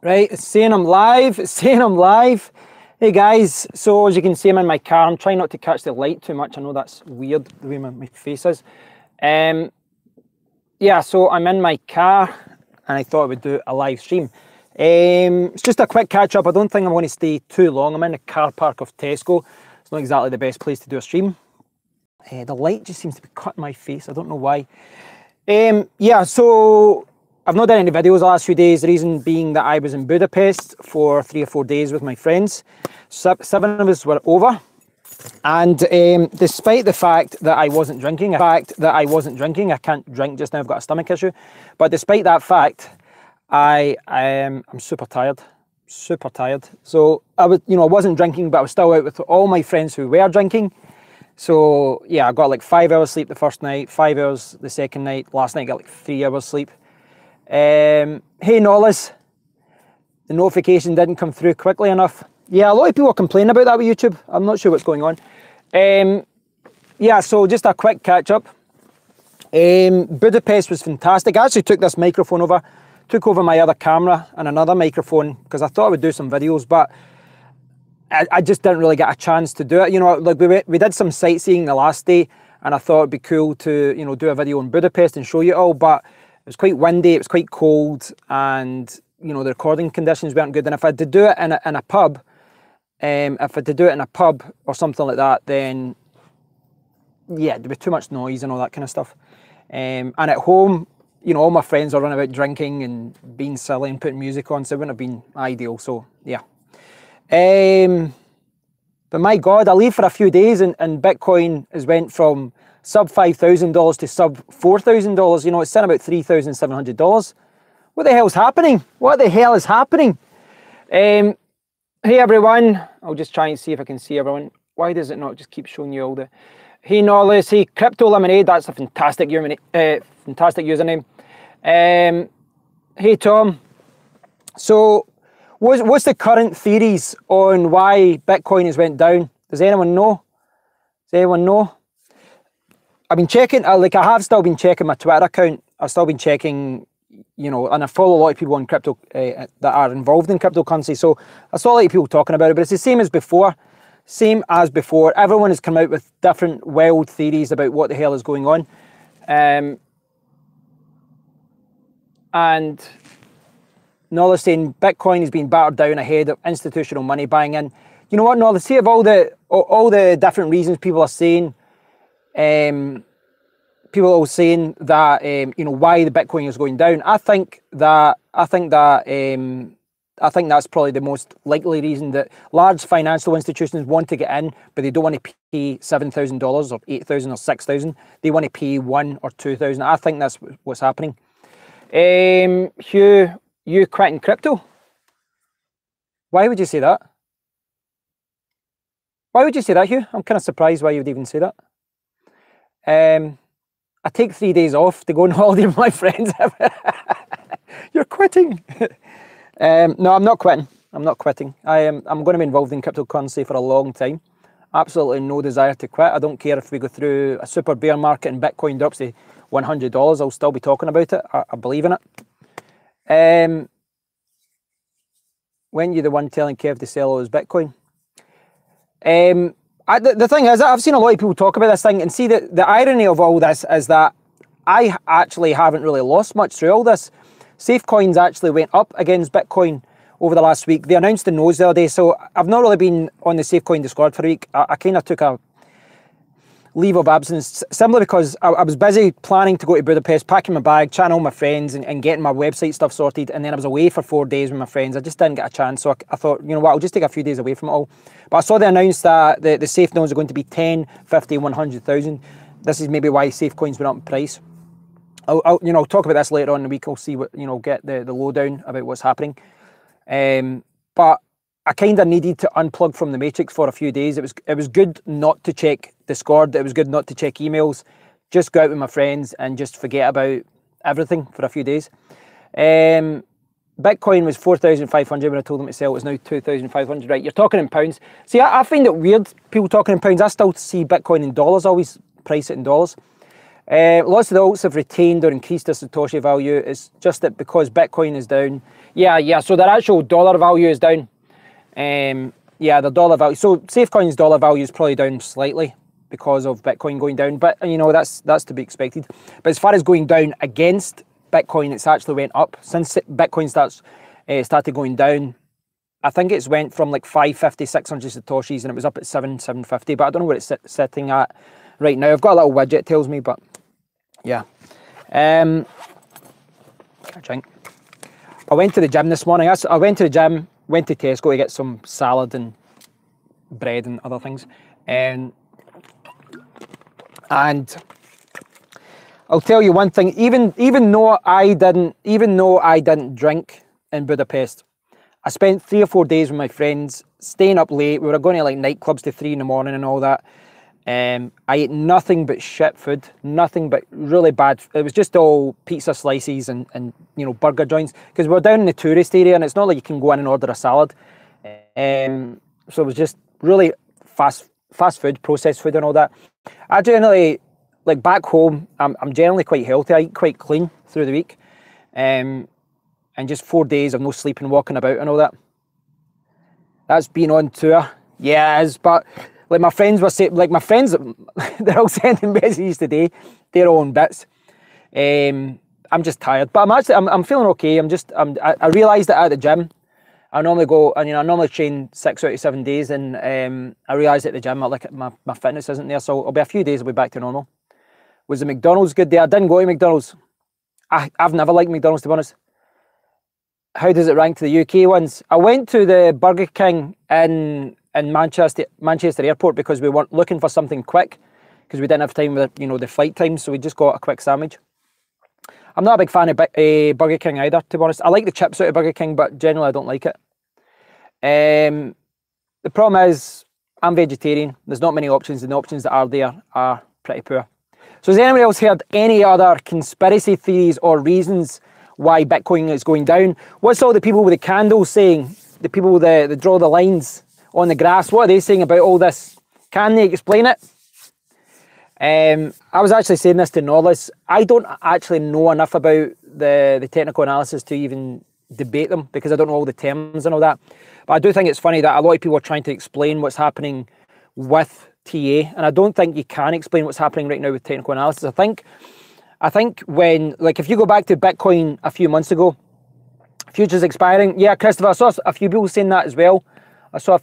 Right, it's saying I'm live, it's saying I'm live. Hey guys, so as you can see I'm in my car. I'm trying not to catch the light too much. I know that's weird the way my face is. Yeah, so I'm in my car and I thought I would do a live stream. It's just a quick catch up. I don't think I'm going to stay too long. I'm in the car park of Tesco. It's not exactly the best place to do a stream. The light just seems to be cutting my face. I don't know why. Yeah, so I've not done any videos the last few days, the reason being that I was in Budapest for 3 or 4 days with my friends. 7 of us were over. And despite the fact that I wasn't drinking, I can't drink just now, I've got a stomach issue. But despite that fact, I'm super tired. So I wasn't drinking, but I was still out with all my friends who were drinking. So yeah, I got like 5 hours sleep the first night, 5 hours the second night. Last night I got like 3 hours sleep. Hey Nollis, the notification didn't come through quickly enough. Yeah, a lot of people are complaining about that with YouTube. I'm not sure what's going on. Yeah, so just a quick catch up. Budapest was fantastic. I actually took this microphone over, took over my other camera and another microphone because I thought I would do some videos, but I just didn't really get a chance to do it. You know, like we did some sightseeing the last day and I thought it'd be cool to, you know, do a video in Budapest and show you all, but it was quite windy, it was quite cold, and, you know, the recording conditions weren't good. And if I had to do it in a pub, or something like that, then yeah, there'd be too much noise and all that kind of stuff. And at home, you know, all my friends are running about drinking and being silly and putting music on, so it wouldn't have been ideal. So yeah. But my God, I leave for a few days and Bitcoin has went from sub $5,000 to sub $4,000. You know, it's sitting about $3,700. What the hell's happening? What the hell is happening? Hey everyone, I'll just try and see if I can see everyone. Why does it not just keep showing you all the... Hey Nollis, hey Crypto Lemonade, that's a fantastic username. Hey Tom. So what's the current theories on why Bitcoin has went down? Does anyone know? Does anyone know? I've been checking, I have still been checking my Twitter account. I've still been checking, you know, and I follow a lot of people on crypto that are involved in cryptocurrency. So I saw a lot of people talking about it, but it's the same as before. Everyone has come out with different wild theories about what the hell is going on. And Nola saying Bitcoin has been battered down ahead of institutional money buying in. You know what, Nola, see of all the different reasons people are saying, people are saying that you know, why the Bitcoin is going down. I think that's probably the most likely reason, that large financial institutions want to get in, but they don't want to pay $7,000 or $8,000 or $6,000. They want to pay $1,000 or $2,000. I think that's what's happening. Hugh, you quitting crypto? Why would you say that? Why would you say that, Hugh? I'm kind of surprised why you would even say that. I take 3 days off to go on holiday with my friends. You're quitting. No, I'm not quitting. I'm not quitting. I'm going to be involved in cryptocurrency for a long time. Absolutely no desire to quit. I don't care if we go through a super bear market and Bitcoin drops to $100. I'll still be talking about it. I believe in it. When you're the one telling Kev to sell all his Bitcoin. The thing is, I've seen a lot of people talk about this thing, and see that the irony of all this is that I actually haven't really lost much through all this. SafeCoins actually went up against Bitcoin over the last week. They announced the nose the other day, so I've not really been on the SafeCoin Discord for a week. I kind of took a leave of absence, simply because I was busy planning to go to Budapest, packing my bag, chatting all my friends and getting my website stuff sorted, and then I was away for 4 days with my friends. I just didn't get a chance, so I thought, you know what, I'll just take a few days away from it all. But I saw they announced that the safe nodes are going to be 10, 50, 100,000. This is maybe why SafeCoins went up in price. I'll talk about this later on in the week. I'll see what, you know, get the lowdown about what's happening. But I kind of needed to unplug from the matrix for a few days. It was good not to check Discord. It was good not to check emails. Just go out with my friends and just forget about everything for a few days. Bitcoin was 4,500 when I told them to sell. It's now 2,500. Right, you're talking in pounds. See, I find it weird, people talking in pounds. I still see Bitcoin in dollars. I always price it in dollars. Lots of the alts have retained or increased their Satoshi value. It's just that because Bitcoin is down. Yeah, so their actual dollar value is down. Yeah, the dollar value. So SafeCoin's dollar value is probably down slightly because of Bitcoin going down. But, you know, that's to be expected. But as far as going down against Bitcoin, it's actually went up. Since Bitcoin started going down, I think it's went from like 550, 600 Satoshis, and it was up at 750. But I don't know what it's sitting at right now. I've got a little widget that tells me, but yeah. I went to the gym this morning. I went to the gym, went to Tesco to get some salad and bread and other things. And I'll tell you one thing, even though I didn't drink in Budapest, I spent 3 or 4 days with my friends, staying up late. We were going to like nightclubs to 3 in the morning and all that. I ate nothing but shit food, nothing but really bad. It was just all pizza slices and you know, burger joints, because we're down in the tourist area and it's not like you can go in and order a salad. So it was just really fast food, processed food and all that. I generally, like back home, I'm generally quite healthy. I eat quite clean through the week. And just 4 days of no sleeping, walking about and all that. That's been on tour. Yeah, it is, but like my friends were saying, like my friends, they're all sending messages today. They're all on bits. I'm just tired, but I'm feeling okay. I realised that at the gym, I normally go, and you know, I normally train 6 out of 7 days, and I realised at the gym, like my fitness isn't there, so it'll be a few days, I'll be back to normal. Was the McDonald's good day? I didn't go to McDonald's. I've never liked McDonald's, to be honest. How does it rank to the UK ones? I went to the Burger King in Manchester Airport because we weren't looking for something quick, because we didn't have time with, you know, the flight times, so we just got a quick sandwich. I'm not a big fan of Burger King either, to be honest. I like the chips out of Burger King, but generally I don't like it. The problem is I'm vegetarian. There's not many options, and the options that are there are pretty poor. So has anyone else heard any other conspiracy theories or reasons why Bitcoin is going down? What's all the people with the candles saying? The people that draw the lines on the grass, what are they saying about all this? Can they explain it? I was actually saying this to Norlis. I don't actually know enough about the technical analysis to even debate them, because I don't know all the terms and all that. But I do think it's funny that a lot of people are trying to explain what's happening with TA, and I don't think you can explain what's happening right now with technical analysis. I think when, like, if you go back to Bitcoin a few months ago, futures expiring. Yeah, Christopher, I saw a few people saying that as well. I saw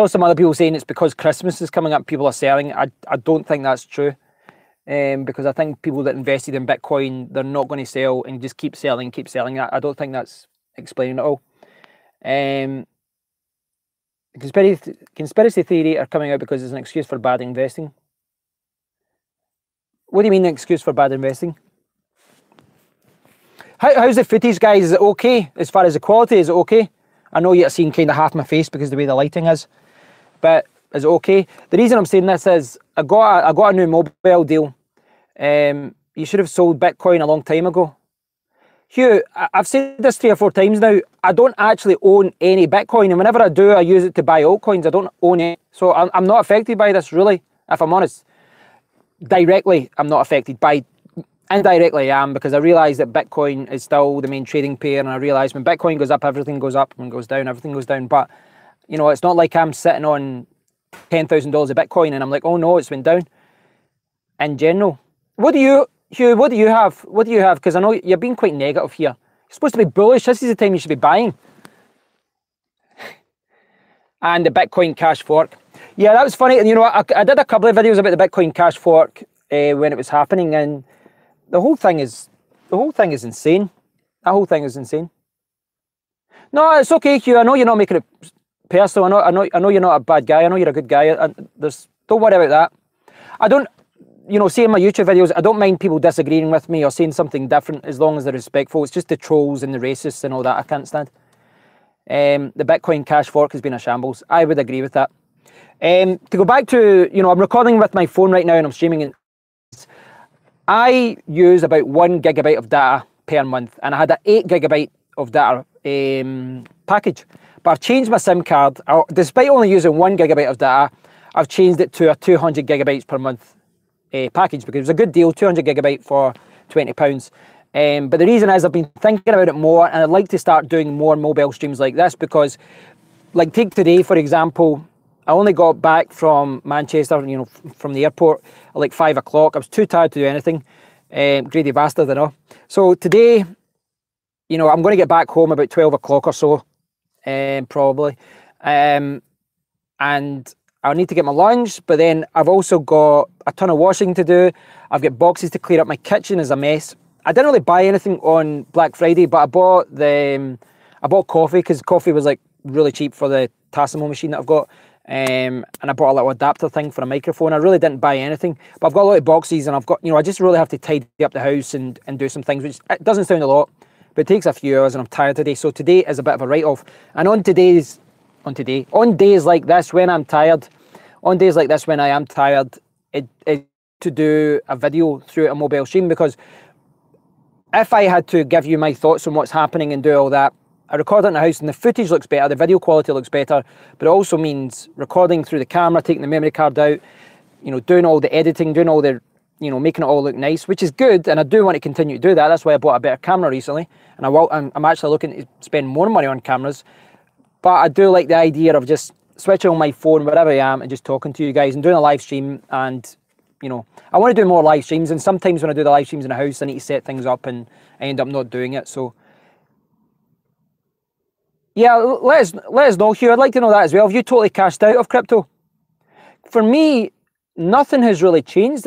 some other people saying it's because Christmas is coming up, people are selling. I don't think that's true, because I think people that invested in Bitcoin, they're not going to sell and just keep selling. I don't think that's explaining it all. Conspiracy theory are coming out because it's an excuse for bad investing. What do you mean an excuse for bad investing? How's the footage, guys? Is it okay? As far as the quality, is it okay? I know you're seeing kind of half my face because of the way the lighting is, but is it okay? The reason I'm saying this is I got a new mobile deal. You should have sold Bitcoin a long time ago. Hugh, I've said this 3 or 4 times now. I don't actually own any Bitcoin, and whenever I do, I use it to buy altcoins. I don't own it. So I'm not affected by this, really, if I'm honest. Directly, I'm not affected. Indirectly, I am, because I realise that Bitcoin is still the main trading pair, and I realise when Bitcoin goes up, everything goes up. When it goes down, everything goes down. But, you know, it's not like I'm sitting on $10,000 of Bitcoin and I'm like, oh no, it's went down. In general. Hugh, what do you have? Because I know you're being quite negative here. You're supposed to be bullish. This is the time you should be buying. And the Bitcoin cash fork. Yeah, that was funny. And you know, I did a couple of videos about the Bitcoin cash fork when it was happening, and the whole thing is insane. That whole thing is insane. No, it's okay, Hugh. I know you're not making it personal. I know you're not a bad guy. I know you're a good guy. Don't worry about that. I don't, you know, see in my YouTube videos, I don't mind people disagreeing with me or saying something different as long as they're respectful. It's just the trolls and the racists and all that I can't stand. The Bitcoin cash fork has been a shambles. I would agree with that. To go back to, you know, I'm recording with my phone right now and I'm streaming it. I use about 1 gigabyte of data per month, and I had an 8 gigabyte of data package. But I've changed my SIM card. Despite only using 1 gigabyte of data, I've changed it to a 200 gigabytes per month package because it was a good deal, 200 gigabyte for £20. But the reason is I've been thinking about it more, and I'd like to start doing more mobile streams like this because, like, take today for example. I only got back from Manchester, you know, from the airport at like 5 o'clock. I was too tired to do anything. Greedy bastard, I know. So today, you know, I'm going to get back home about 12 o'clock or so, probably. And I'll need to get my lunch, but then I've also got a ton of washing to do. I've got boxes to clear up. My kitchen is a mess. I didn't really buy anything on Black Friday, but I bought coffee because coffee was like really cheap for the Tassimo machine that I've got. And I bought a little adapter thing for a microphone. I really didn't buy anything, but I've got a lot of boxes, and I've got, you know, I just really have to tidy up the house and do some things, which it doesn't sound a lot, but it takes a few hours, and I'm tired today. So today is a bit of a write-off. And on days like this when I'm tired, on days like this when I am tired, it to do a video through a mobile stream, because if I had to give you my thoughts on what's happening and do all that, I record it in the house and the footage looks better, the video quality looks better, but it also means recording through the camera, taking the memory card out, you know, doing all the editing, doing all the, you know, making it all look nice, which is good, and I do want to continue to do that. That's why I bought a better camera recently, and I'm actually looking to spend more money on cameras, but I do like the idea of just switching on my phone wherever I am and just talking to you guys and doing a live stream. And, you know, I want to do more live streams, and sometimes when I do the live streams in the house, I need to set things up and I end up not doing it. So yeah, let us know, Hugh. I'd like to know that as well. Have you totally cashed out of crypto? For me, nothing has really changed.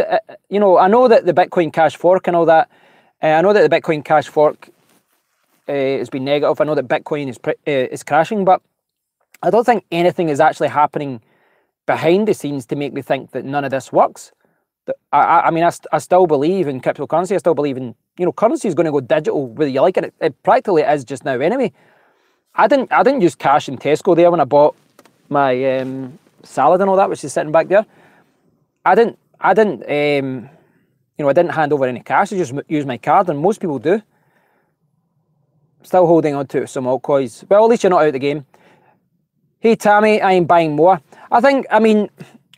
You know, I know that the Bitcoin Cash fork and all that. I know that the Bitcoin Cash fork has been negative. I know that Bitcoin is crashing, but I don't think anything is actually happening behind the scenes to make me think that none of this works. I mean, I still believe in cryptocurrency. I still believe in, you know, currency is going to go digital whether you like it. It practically is just now anyway. I didn't use cash in Tesco there when I bought my salad and all that, which is sitting back there. I didn't you know, I didn't hand over any cash. I just used my card, and most people do. Still holding on to some altcoins. Well, at least you're not out of the game. Hey Tammy, I am buying more. I mean,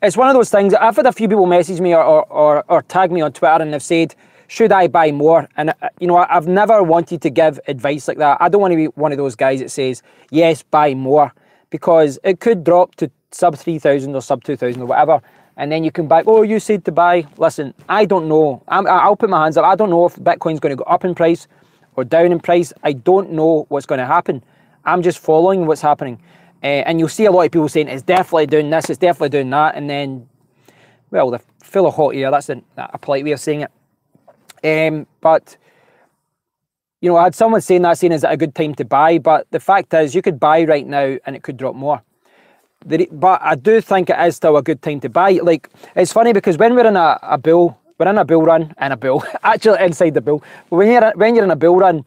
it's one of those things. I've had a few people message me or tag me on Twitter, and they've said, should I buy more? And, you know, I've never wanted to give advice like that. I don't want to be one of those guys that says, yes, buy more, because it could drop to sub 3,000 or sub 2,000 or whatever. And then you come back, oh, you said to buy. Listen, I don't know. I'll put my hands up. I don't know if Bitcoin's going to go up in price or down in price. I don't know what's going to happen. I'm just following what's happening. And you'll see a lot of people saying, it's definitely doing this, it's definitely doing that. And then, well, they're full of hot air. That's a polite way of saying it. But, you know, I had someone saying, is it a good time to buy? But the fact is, you could buy right now and it could drop more. But I do think it is still a good time to buy. Like, it's funny because when we're in a bull run, actually inside the bull, when you're in a bull run,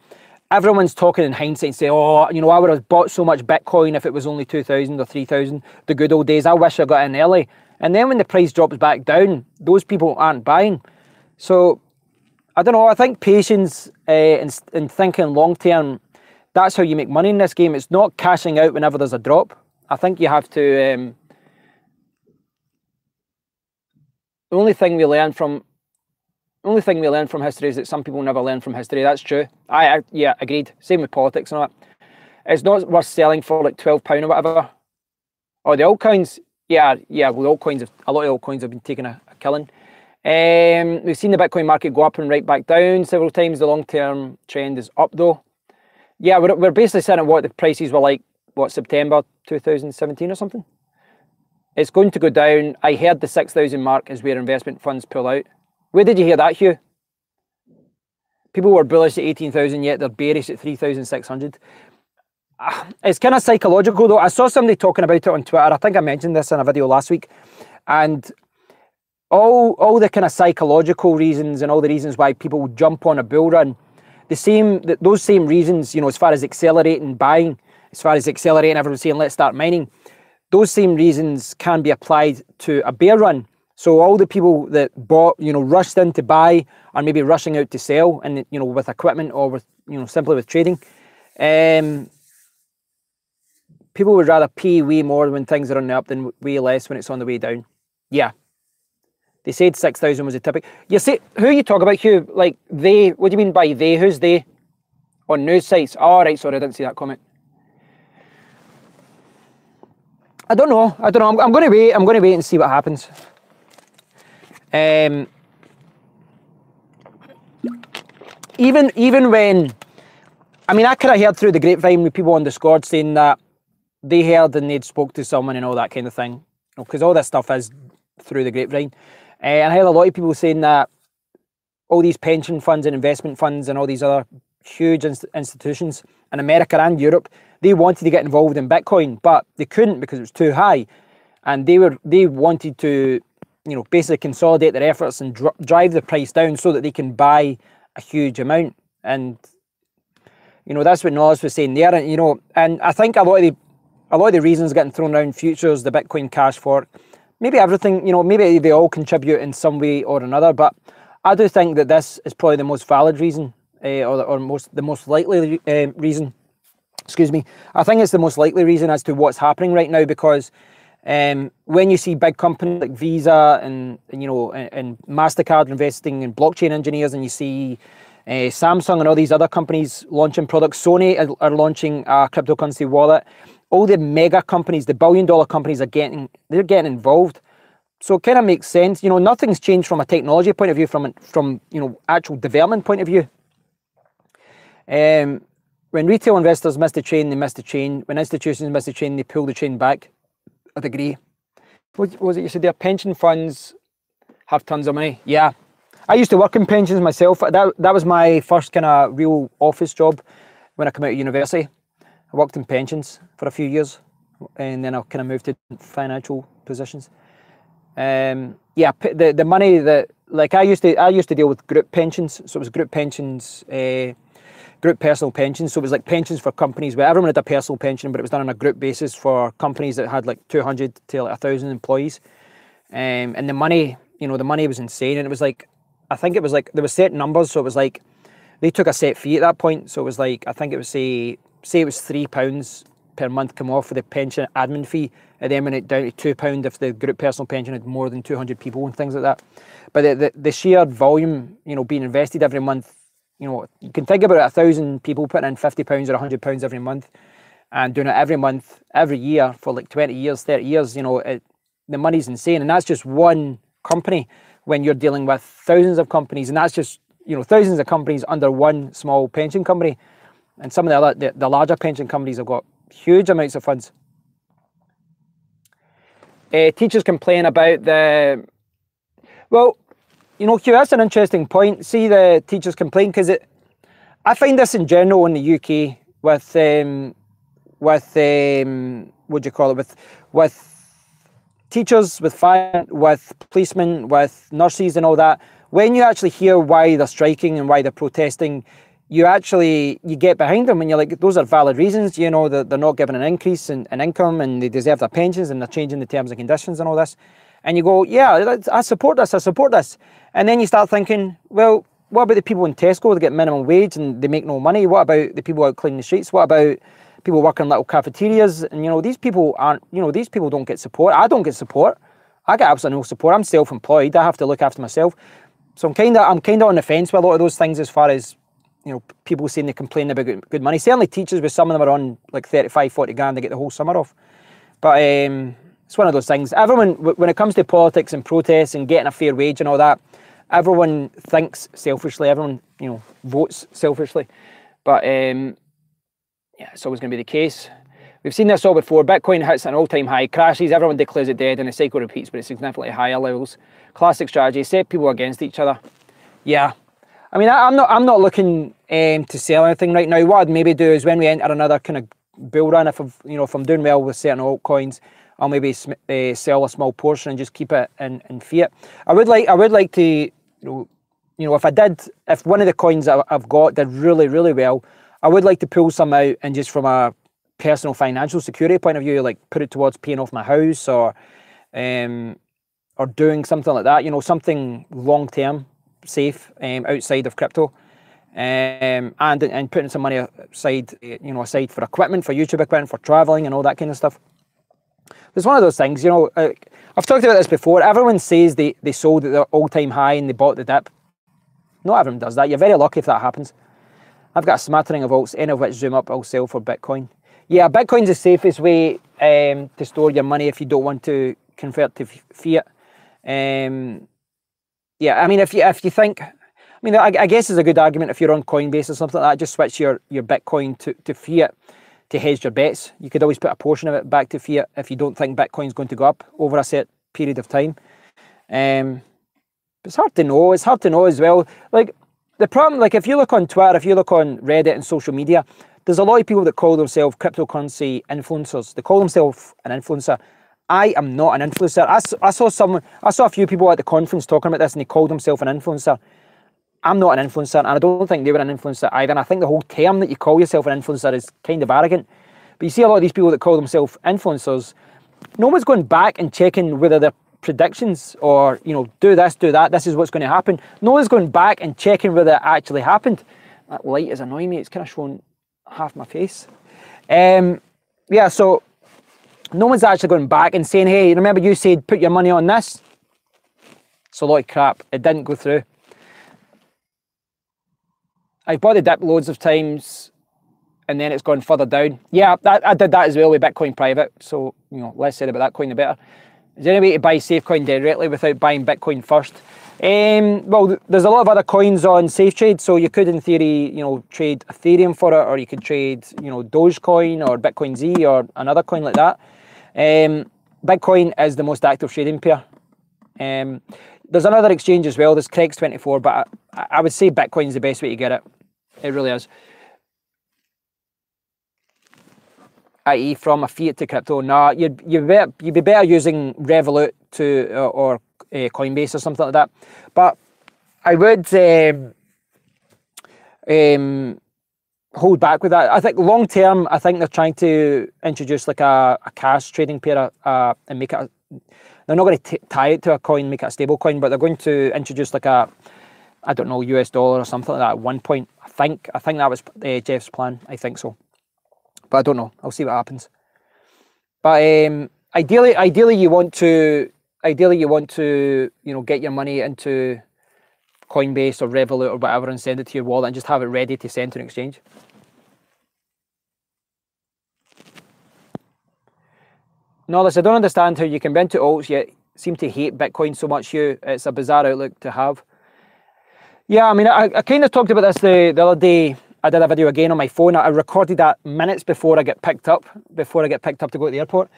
everyone's talking in hindsight and say, oh, you know, I would have bought so much Bitcoin if it was only 2,000 or 3,000, the good old days. I wish I got in early. And then when the price drops back down, those people aren't buying. So, I don't know, I think patience and thinking long term, that's how you make money in this game. It's not cashing out whenever there's a drop. I think you have to... the only thing we learn from history is that some people never learn from history. That's true. Yeah, agreed. Same with politics and all that. It's not worth selling for like £12 or whatever. Oh, the altcoins, yeah. Well, a lot of altcoins have been taking a killing. We've seen the Bitcoin market go up and right back down several times. The long-term trend is up though. Yeah, we're basically saying what the prices were like, September 2017 or something. It's going to go down. I heard the 6,000 mark is where investment funds pull out. Where did you hear that, Hugh? People were bullish at 18,000, yet they're bearish at 3,600. It's kind of psychological though. I saw somebody talking about it on Twitter. I think I mentioned this in a video last week. And all the kind of psychological reasons and all the reasons why people jump on a bull run, those same reasons, you know, as far as accelerating buying, as far as accelerating everyone saying, let's start mining, those same reasons can be applied to a bear run. So all the people that bought, you know, rushed in to buy or maybe rushing out to sell, and, you know, with equipment or with, you know, simply with trading, people would rather pay way more when things are on the up than way less when it's on the way down. Yeah. They said 6,000 was a typical. You see, who you talk about, Hugh? Like they? What do you mean by they? Who's they? On news sites. Oh, right. Sorry, I didn't see that comment. I don't know. I'm going to wait. I'm going to wait and see what happens. Even when, I mean, I could have heard through the grapevine with people on Discord saying that they heard and they'd spoke to someone and all that kind of thing, because all this stuff is through the grapevine. And I heard a lot of people saying that all these pension funds and investment funds and all these other huge institutions in America and Europe, they wanted to get involved in Bitcoin, but they couldn't because it was too high. And they wanted to, you know, basically consolidate their efforts and drive the price down so that they can buy a huge amount. And, you know, that's what Noz was saying there. And, you know, and I think a lot of the reasons getting thrown around, futures, the Bitcoin Cash fork, maybe everything, you know, maybe they all contribute in some way or another, but I do think that this is probably the most valid reason, or the most likely reason. Excuse me. I think it's the most likely reason as to what's happening right now, because when you see big companies like Visa and you know, and MasterCard investing in blockchain engineers, and you see Samsung and all these other companies launching products, Sony are launching a cryptocurrency wallet. All the mega companies, the billion-dollar companies, they're getting involved. So it kind of makes sense. You know, nothing's changed from a technology point of view, from you know, actual development point of view. When retail investors miss the train, they miss the chain. When institutions miss the chain, they pull the chain back. I'd agree. What was it you said there? Pension funds have tons of money. Yeah. I used to work in pensions myself. That was my first kind of real office job when I came out of university. I worked in pensions for a few years, and then I kind of moved to financial positions. Yeah, the money that, like, I used to deal with group pensions. So it was group pensions, group personal pensions. So it was like pensions for companies where everyone had a personal pension, but it was done on a group basis for companies that had like 200 to like 1,000 employees. And the money, you know, the money was insane. And it was like, I think it was like, there were set numbers. So it was like, they took a set fee at that point. So it was like, I think it was say it was £3 per month come off for the pension admin fee, and then went it down to £2 if the group personal pension had more than 200 people and things like that. But the sheer volume, you know, being invested every month, you know, you can think about it, 1,000 people putting in £50 or £100 every month, and doing it every month, every year for like 20 years, 30 years, you know, the money's insane. And that's just one company when you're dealing with thousands of companies, and that's just, you know, thousands of companies under one small pension company. And some of the larger pension companies have got huge amounts of funds. Teachers complain about the, well, you know, Hugh, that's an interesting point. See, the teachers complain because I find this in general in the UK with what do you call it, with teachers, with policemen, with nurses and all that. When you actually hear why they're striking and why they're protesting, you get behind them and you're like, those are valid reasons. You know, they're not given an increase in income, and they deserve their pensions, and they're changing the terms and conditions and all this. And you go, yeah, I support this. And then you start thinking, well, what about the people in Tesco that get minimum wage and they make no money? What about the people out cleaning the streets? What about people working in little cafeterias? And, you know, these people don't get support. I don't get support. I get absolutely no support. I'm self-employed. I have to look after myself. So I'm kind of on the fence with a lot of those things, as far as, you know, people saying they complain about good money. Certainly teachers, with some of them are on like 35, 40 grand, they get the whole summer off. But it's one of those things. Everyone, when it comes to politics and protests and getting a fair wage and all that, everyone thinks selfishly. Everyone, you know, votes selfishly. But yeah, it's always going to be the case. We've seen this all before. Bitcoin hits an all-time high, crashes, everyone declares it dead, and the cycle repeats, but at significantly higher levels. Classic strategy, set people against each other. Yeah. I mean, I'm not looking to sell anything right now. What I'd maybe do is when we enter another kind of bull run, if I'm doing well with certain altcoins, I'll maybe sell a small portion and just keep it in fiat. I would like to, you know, if one of the coins that I've got did really, really well, I would like to pull some out, and just from a personal financial security point of view, like put it towards paying off my house, or doing something like that. You know, something long term, safe, outside of crypto, and putting some money aside, you know, aside for equipment, for YouTube equipment, for traveling and all that kind of stuff. It's one of those things, you know, I've talked about this before. Everyone says they sold at their all-time high and they bought the dip. Not everyone does that. You're very lucky if that happens. I've got a smattering of alts, any of which zoom up, I'll sell for Bitcoin. Yeah, Bitcoin's the safest way to store your money if you don't want to convert to fiat. Yeah, I mean, if you think, I mean, I guess it's a good argument if you're on Coinbase or something like that, just switch your Bitcoin to fiat to hedge your bets. You could always put a portion of it back to fiat if you don't think Bitcoin's going to go up over a set period of time. It's hard to know. It's hard to know as well. Like, the problem, like if you look on Twitter, if you look on Reddit and social media, there's a lot of people that call themselves cryptocurrency influencers. They call themselves an influencer. I am not an influencer. I saw a few people at the conference talking about this and they called themselves an influencer. I'm not an influencer, and I don't think they were an influencer either. And I think the whole term that you call yourself an influencer is kind of arrogant. But you see a lot of these people that call themselves influencers, no one's going back and checking whether their predictions or, you know, do this, do that, this is what's going to happen. No one's going back and checking whether it actually happened. That light is annoying me. It's kind of showing half my face. Yeah, so no one's actually going back and saying, hey, remember you said put your money on this? It's a lot of crap. It didn't go through. I've bought the dip loads of times and then it's gone further down. Yeah, I did that as well with Bitcoin Private. So, you know, less said about that coin, the better. Is there any way to buy SafeCoin directly without buying Bitcoin first? Well, there's a lot of other coins on SafeTrade, so you could, in theory, you know, trade Ethereum for it, or you could trade, you know, Dogecoin or Bitcoin Z or another coin like that. Bitcoin is the most active trading pair. There's another exchange as well. There's Crex24, but I would say Bitcoin's the best way to get it. It really is. I.e. from a fiat to crypto. Nah, you'd be better using Revolut or Coinbase or something like that. But I would hold back with that. I think long term, I think they're trying to introduce like a cash trading pair and make it. They're not going to tie it to a coin, make it a stable coin, but they're going to introduce like a, I don't know, US dollar or something like that at one point. I think that was Jeff's plan. I think so. But I don't know. I'll see what happens. But ideally you want to, you know, get your money into Coinbase or Revolut or whatever and send it to your wallet and just have it ready to send to an exchange. No, listen, I don't understand how you can be into alts yet seem to hate Bitcoin so much, Hugh. It's a bizarre outlook to have. Yeah, I mean, I kind of talked about this the other day. I did a video again on my phone. I recorded that minutes before I get picked up, to go to the airport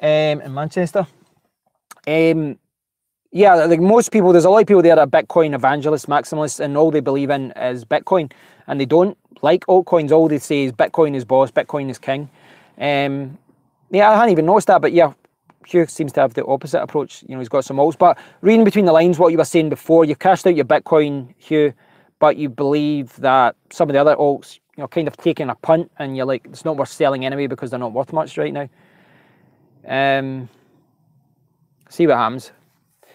in Manchester. Yeah, like most people, there's a lot of people there that are Bitcoin evangelists, maximalists, and all they believe in is Bitcoin. And they don't like altcoins. All they say is Bitcoin is boss, Bitcoin is king. Yeah, I hadn't even noticed that, but yeah, Hugh seems to have the opposite approach. You know, he's got some alts. But reading between the lines, what you were saying before, you cashed out your Bitcoin, Hugh, but you believe that some of the other alts, you know, kind of taking a punt, and you're like, it's not worth selling anyway because they're not worth much right now. See what happens.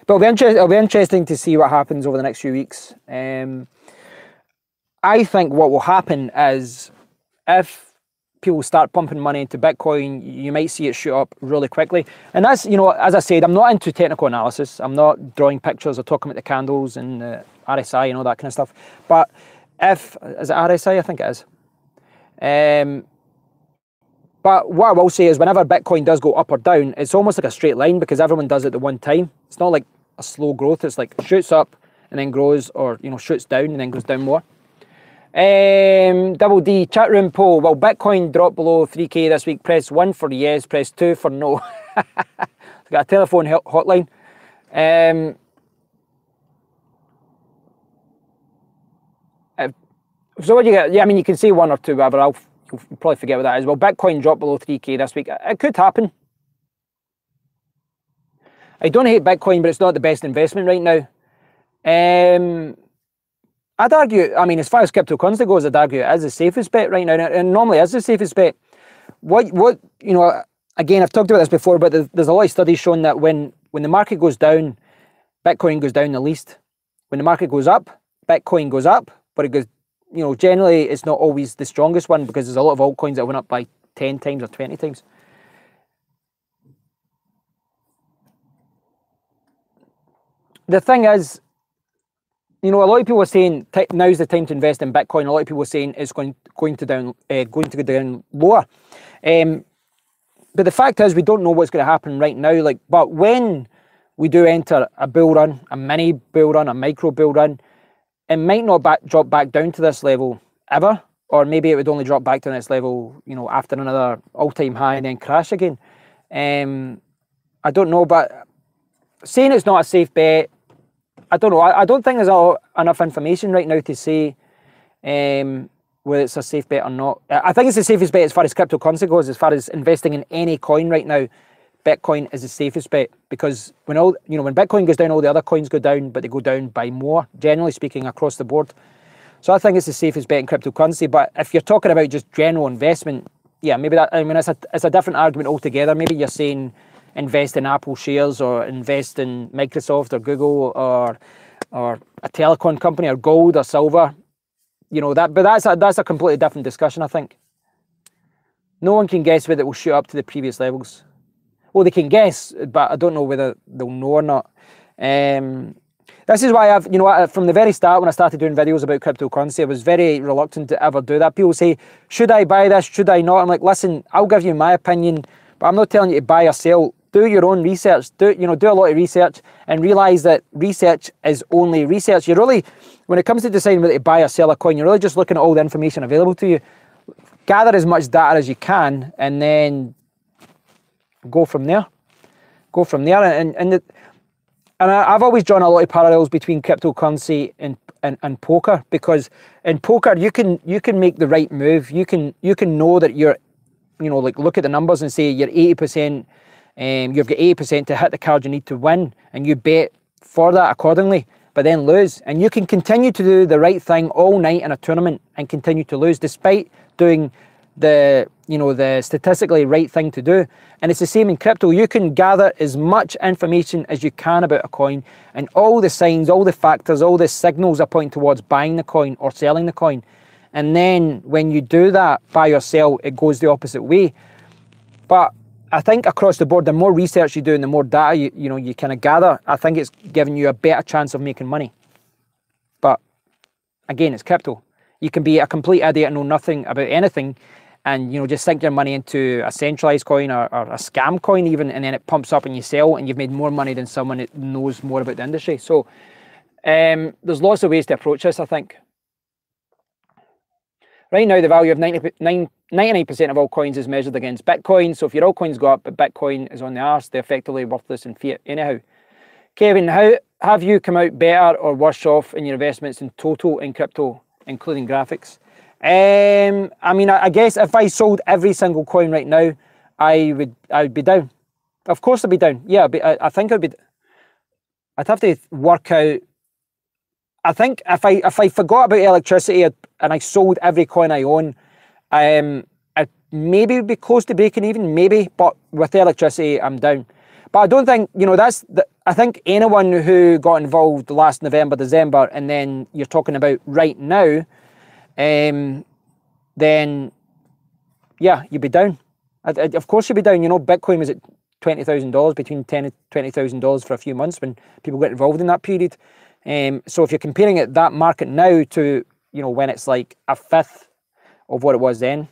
But it'll be interesting to see what happens over the next few weeks. I think what will happen is if people start pumping money into Bitcoin, you might see it shoot up really quickly. And that's, you know, as I said, I'm not into technical analysis. I'm not drawing pictures or talking about the candles and the RSI and all that kind of stuff. But is it RSI? I think it is. But what I will say is whenever Bitcoin does go up or down, it's almost like a straight line because everyone does it at one time. It's not like a slow growth. It's like shoots up and then grows, or, you know, shoots down and then goes down more. Double D chat room poll. Will Bitcoin drop below 3K this week? Press 1 for yes, press 2 for no. Got a telephone hotline. So what do you get? Yeah, I mean, you can say 1 or 2, whatever. You'll probably forget what that is. Will Bitcoin drop below 3K this week? It could happen. I don't hate Bitcoin, but it's not the best investment right now. I'd argue, I mean, as far as cryptocurrency goes, I'd argue it is the safest bet right now, and normally is the safest bet. What you know, again, I've talked about this before, but there's a lot of studies showing that when the market goes down, Bitcoin goes down the least. When the market goes up, Bitcoin goes up, but it goes, you know, generally it's not always the strongest one because there's a lot of altcoins that went up by 10 times or 20 times. the thing is, you know, a lot of people are saying now's the time to invest in Bitcoin. A lot of people are saying it's going to go down lower. But the fact is, we don't know what's going to happen right now. Like, but when we do enter a bull run, a mini bull run, a micro bull run, it might not drop back down to this level ever, or maybe it would only drop back to this level, you know, after another all-time high and then crash again. I don't know, but saying it's not a safe bet, I don't know. I don't think there's enough information right now to say whether it's a safe bet or not. I think it's the safest bet as far as cryptocurrency goes. As far as investing in any coin right now, Bitcoin is the safest bet, because when Bitcoin goes down, all the other coins go down, but they go down by more, generally speaking, across the board. So I think it's the safest bet in cryptocurrency. But if you're talking about just general investment, yeah, maybe that. I mean, it's a different argument altogether. Maybe you're saying invest in Apple shares or invest in Microsoft or Google or a telecom company or gold or silver, you know that. But that's a completely different discussion. I think no one can guess whether it will shoot up to the previous levels. Well, they can guess, but I don't know whether they'll know or not. This is why from the very start when I started doing videos about cryptocurrency, I was very reluctant to ever do that. People say, should I buy this? Should I not? I'm like, listen, I'll give you my opinion, but I'm not telling you to buy or sell. Do your own research. Do a lot of research and realize that research is only research. You're really, when it comes to deciding whether to buy or sell a coin, you're really just looking at all the information available to you. Gather as much data as you can and then go from there. And I've always drawn a lot of parallels between cryptocurrency and poker, because in poker you can make the right move. You can know that you're, like look at the numbers and say you're 80%. You've got 80% to hit the card you need to win, and you bet for that accordingly, but then lose. And you can continue to do the right thing all night in a tournament and continue to lose despite doing the statistically right thing to do. And it's the same in crypto. You can gather as much information as you can about a coin, and all the signs, all the factors, all the signals are pointing towards buying the coin or selling the coin. And then when you do that, buy or sell, it goes the opposite way. But I think across the board, the more research you do and the more data you kind of gather, I think it's giving you a better chance of making money. But again, it's crypto. You can be a complete idiot and know nothing about anything, and just sink your money into a centralized coin or a scam coin even, and then it pumps up and you sell and you've made more money than someone that knows more about the industry. So there's lots of ways to approach this, I think. Right now, the value of 99% of all coins is measured against Bitcoin. So if your altcoins go up, but Bitcoin is on the arse, they're effectively worthless in fiat anyhow. Kevin, how have you come out better or worse off in your investments in total in crypto, including graphics? I mean, I guess if I sold every single coin right now, I would be down. Of course I'd be down. Yeah, I think I'd have to work out. I think if I forgot about electricity and I sold every coin I own, I maybe would be close to breaking even, maybe, but with electricity, I'm down. But I don't think, I think anyone who got involved last November, December, and then you're talking about right now, then, yeah, you'd be down. Of course you'd be down. Bitcoin was at $20,000, between $10,000 and $20,000 for a few months when people got involved in that period. So if you're comparing it, that market now to, when it's like a fifth of what it was then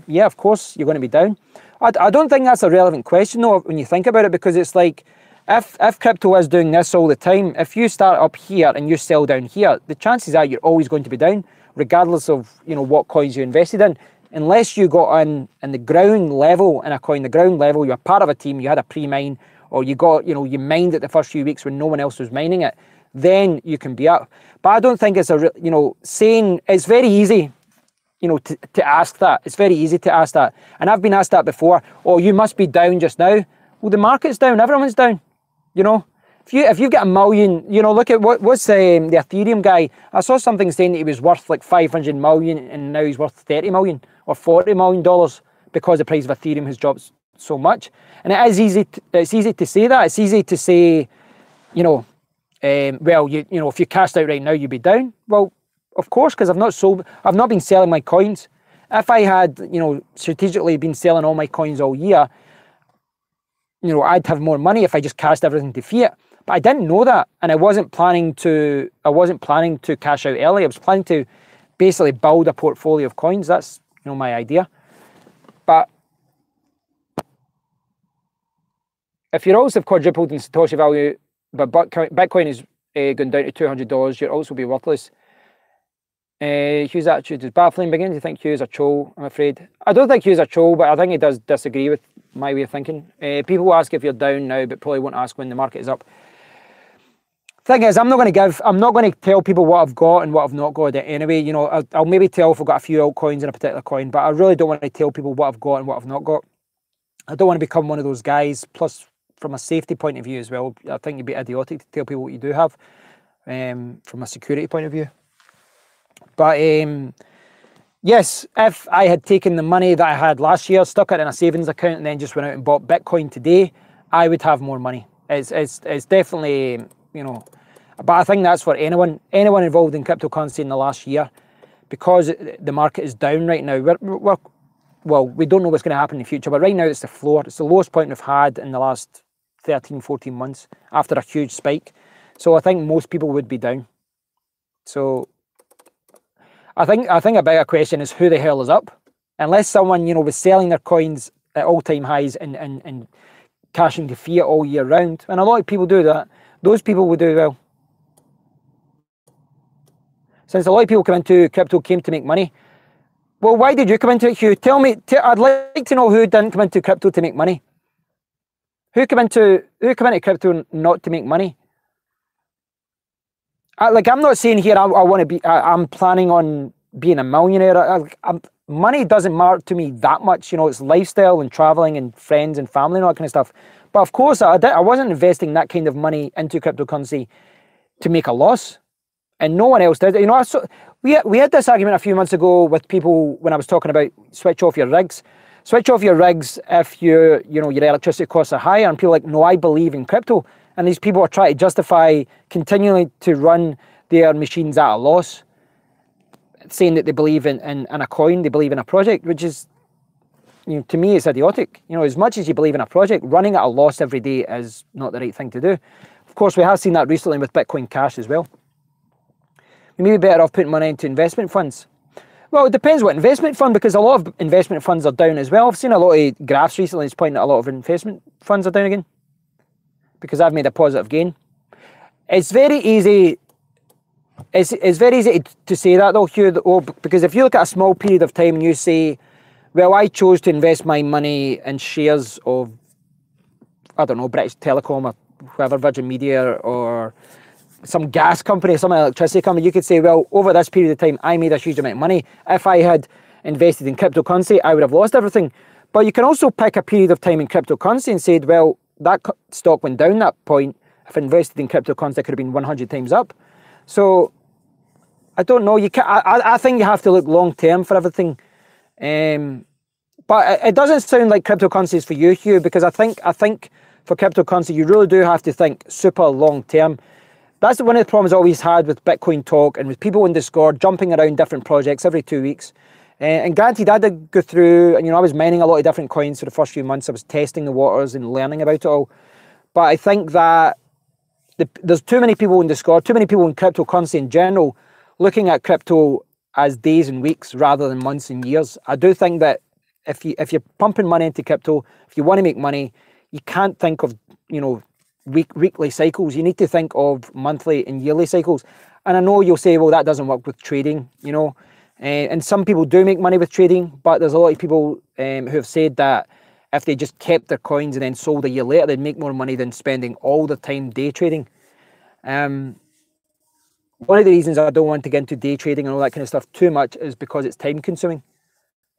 yeah, of course you're going to be down. I don't think that's a relevant question though when you think about it, because it's like, if crypto is doing this all the time, if you start up here and you sell down here, the chances are you're always going to be down, regardless of what coins you invested in, unless you got in the ground level in a coin, the ground level, you're part of a team, you had a pre-mine, or you got, you mined it the first few weeks when no one else was mining it, then you can be up. But I don't think it's saying, it's very easy, to ask that. It's very easy to ask that. And I've been asked that before. Oh, you must be down just now. Well, the market's down, everyone's down. If you've got $1 million, look at what's the Ethereum guy. I saw something saying that he was worth like 500 million and now he's worth 30 million or $40 million because the price of Ethereum has dropped so much. And it is easy. It's easy to say that. It's easy to say, well, if you cashed out right now, you'd be down. Well, of course, because I've not been selling my coins. If I had, strategically been selling all my coins all year, I'd have more money if I just cashed everything to fiat. But I didn't know that, and I wasn't planning to cash out early. I was planning to basically build a portfolio of coins. That's, you know, my idea. But if your alts have quadrupled in Satoshi value, but Bitcoin is going down to $200, your alts will be worthless. Hugh's attitude is baffling. Beginning to think Hugh is a troll, I'm afraid. I don't think Hugh's a troll, but I think he does disagree with my way of thinking. People will ask if you're down now, but probably won't ask when the market is up. Thing is, I'm not going to tell people what I've got and what I've not got anyway. You know, I'll maybe tell if I've got a few altcoins in a particular coin, but I really don't want to tell people what I've got and what I've not got. I don't want to become one of those guys. Plus, from a safety point of view as well, I think it'd be idiotic to tell people what you do have, from a security point of view. But yes, if I had taken the money that I had last year, stuck it in a savings account, and then just went out and bought Bitcoin today, I would have more money. It's definitely, you know, but I think that's for anyone involved in cryptocurrency in the last year, because the market is down right now. Well, we don't know what's going to happen in the future, but right now it's the floor. It's the lowest point we've had in the last 13, 14 months after a huge spike. So I think most people would be down. So I think a bigger question is who the hell is up? Unless someone, you know, was selling their coins at all-time highs and cashing to fiat all year round, and a lot of people do that, those people will do well. Since a lot of people come into crypto came to make money. Well, why did you come into it, Hugh? Tell me. I'd like to know who didn't come into crypto to make money. Who come into crypto not to make money? Like, I'm not saying here I want to be. I'm planning on being a millionaire. Money doesn't matter to me that much. You know, it's lifestyle and traveling and friends and family and all that kind of stuff. But of course, I wasn't investing that kind of money into cryptocurrency to make a loss, and no one else did. You know, we had this argument a few months ago with people when I was talking about switch off your rigs. Switch off your rigs if your electricity costs are higher, and people are like, no, I believe in crypto. And these people are trying to justify continuing to run their machines at a loss, saying that they believe in a coin, they believe in a project, which is, you know, to me, it's idiotic. You know, as much as you believe in a project, running at a loss every day is not the right thing to do. Of course, we have seen that recently with Bitcoin Cash as well. We may be better off putting money into investment funds. Well, it depends what investment fund, because a lot of investment funds are down as well. I've seen a lot of graphs recently that's pointing at a lot of investment funds are down again, because I've made a positive gain. It's very easy. It's very easy to say that though, Hugh, because if you look at a small period of time and you say, well, I chose to invest my money in shares of, I don't know, British Telecom or whoever, Virgin Media or some gas company, some electricity company, you could say, well, over this period of time, I made a huge amount of money. If I had invested in cryptocurrency, I would have lost everything. But you can also pick a period of time in cryptocurrency and say, well, that stock went down that point. If I invested in cryptocurrency, it could have been 100 times up. So I don't know. You can. I think you have to look long term for everything. But it doesn't sound like cryptocurrency is for you, Hugh, because I think for cryptocurrency you really do have to think super long term. That's one of the problems I always had with Bitcoin Talk and with people in Discord jumping around different projects every 2 weeks. And granted, I did go through, and you know, I was mining a lot of different coins for the first few months. I was testing the waters and learning about it all. But I think that there's too many people in Discord, too many people in cryptocurrency in general, looking at crypto as days and weeks rather than months and years. I do think that if you're pumping money into crypto, if you want to make money, you can't think of, you know, weekly cycles. You need to think of monthly and yearly cycles. And I know you'll say, well, that doesn't work with trading, you know. And some people do make money with trading, but there's a lot of people who have said that if they just kept their coins and then sold a year later, they'd make more money than spending all the time day trading. One of the reasons I don't want to get into day trading and all that kind of stuff too much is because it's time consuming.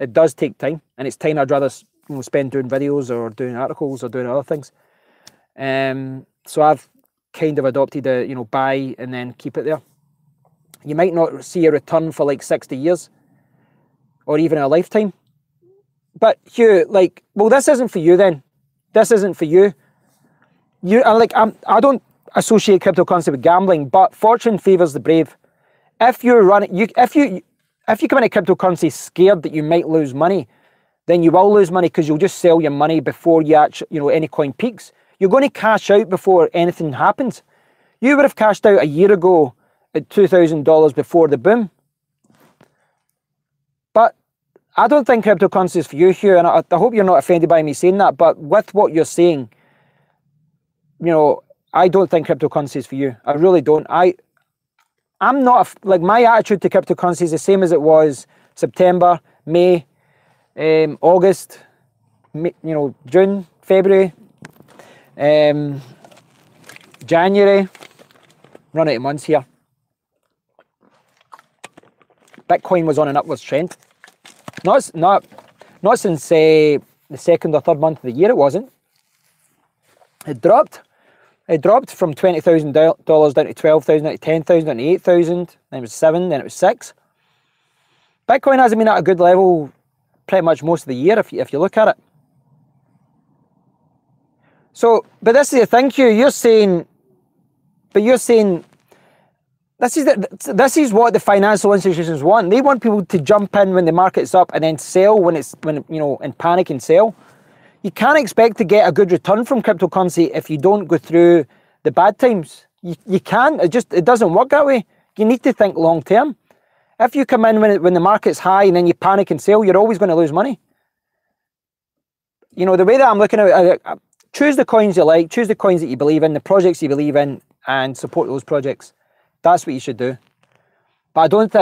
It does take time, and it's time I'd rather, you know, spend doing videos or doing articles or doing other things. So I've kind of adopted a, you know, buy and then keep it there. You might not see a return for like 60 years or even a lifetime. But Hugh, like, well, this isn't for you then. This isn't for you. I don't associate cryptocurrency with gambling, but fortune favors the brave. If you're running, if you come into cryptocurrency scared that you might lose money, then you will lose money because you'll just sell your money before you actually, you know, any coin peaks. You're going to cash out before anything happens. You would have cashed out a year ago at $2,000 before the boom. But I don't think cryptocurrency is for you, Hugh, and I hope you're not offended by me saying that, but with what you're saying, you know, I don't think cryptocurrency is for you. I really don't. I'm not, like, my attitude to cryptocurrency is the same as it was September, May, August, you know, June, February, January. Run out of months here. Bitcoin was on an upwards trend. Not since the second or third month of the year. It wasn't. It dropped. It dropped from $20,000 down to $12,000, down to $10,000, down to $8,000. Then it was 7. Then it was 6. Bitcoin hasn't been at a good level pretty much most of the year if you look at it. So, but this is the thing, Hugh. You're saying this is what the financial institutions want. They want people to jump in when the market's up and then sell when you know, in panic and sell. You can't expect to get a good return from cryptocurrency if you don't go through the bad times. You can't. It doesn't work that way. You need to think long term. If you come in when the market's high and then you panic and sell, you're always going to lose money. You know, the way that I'm looking at it, choose the coins you like, choose the coins that you believe in, the projects you believe in, and support those projects. That's what you should do. But I don't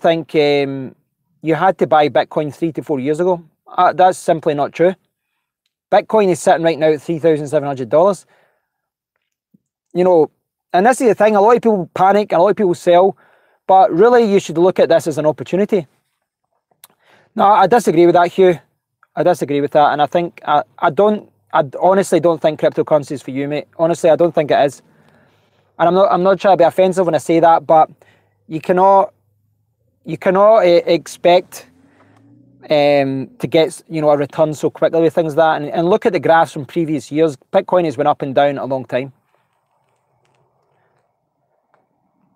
think you had to buy Bitcoin 3 to 4 years ago. That's simply not true. Bitcoin is sitting right now at $3,700. You know, and this is the thing, a lot of people panic and a lot of people sell, but really you should look at this as an opportunity. No, I disagree with that, Hugh. I disagree with that, and I think I honestly don't think cryptocurrency is for you, mate. Honestly, I don't think it is. And I'm not trying to be offensive when I say that, but you cannot expect to get, you know, a return so quickly with things like that. And look at the graphs from previous years. Bitcoin has went up and down a long time.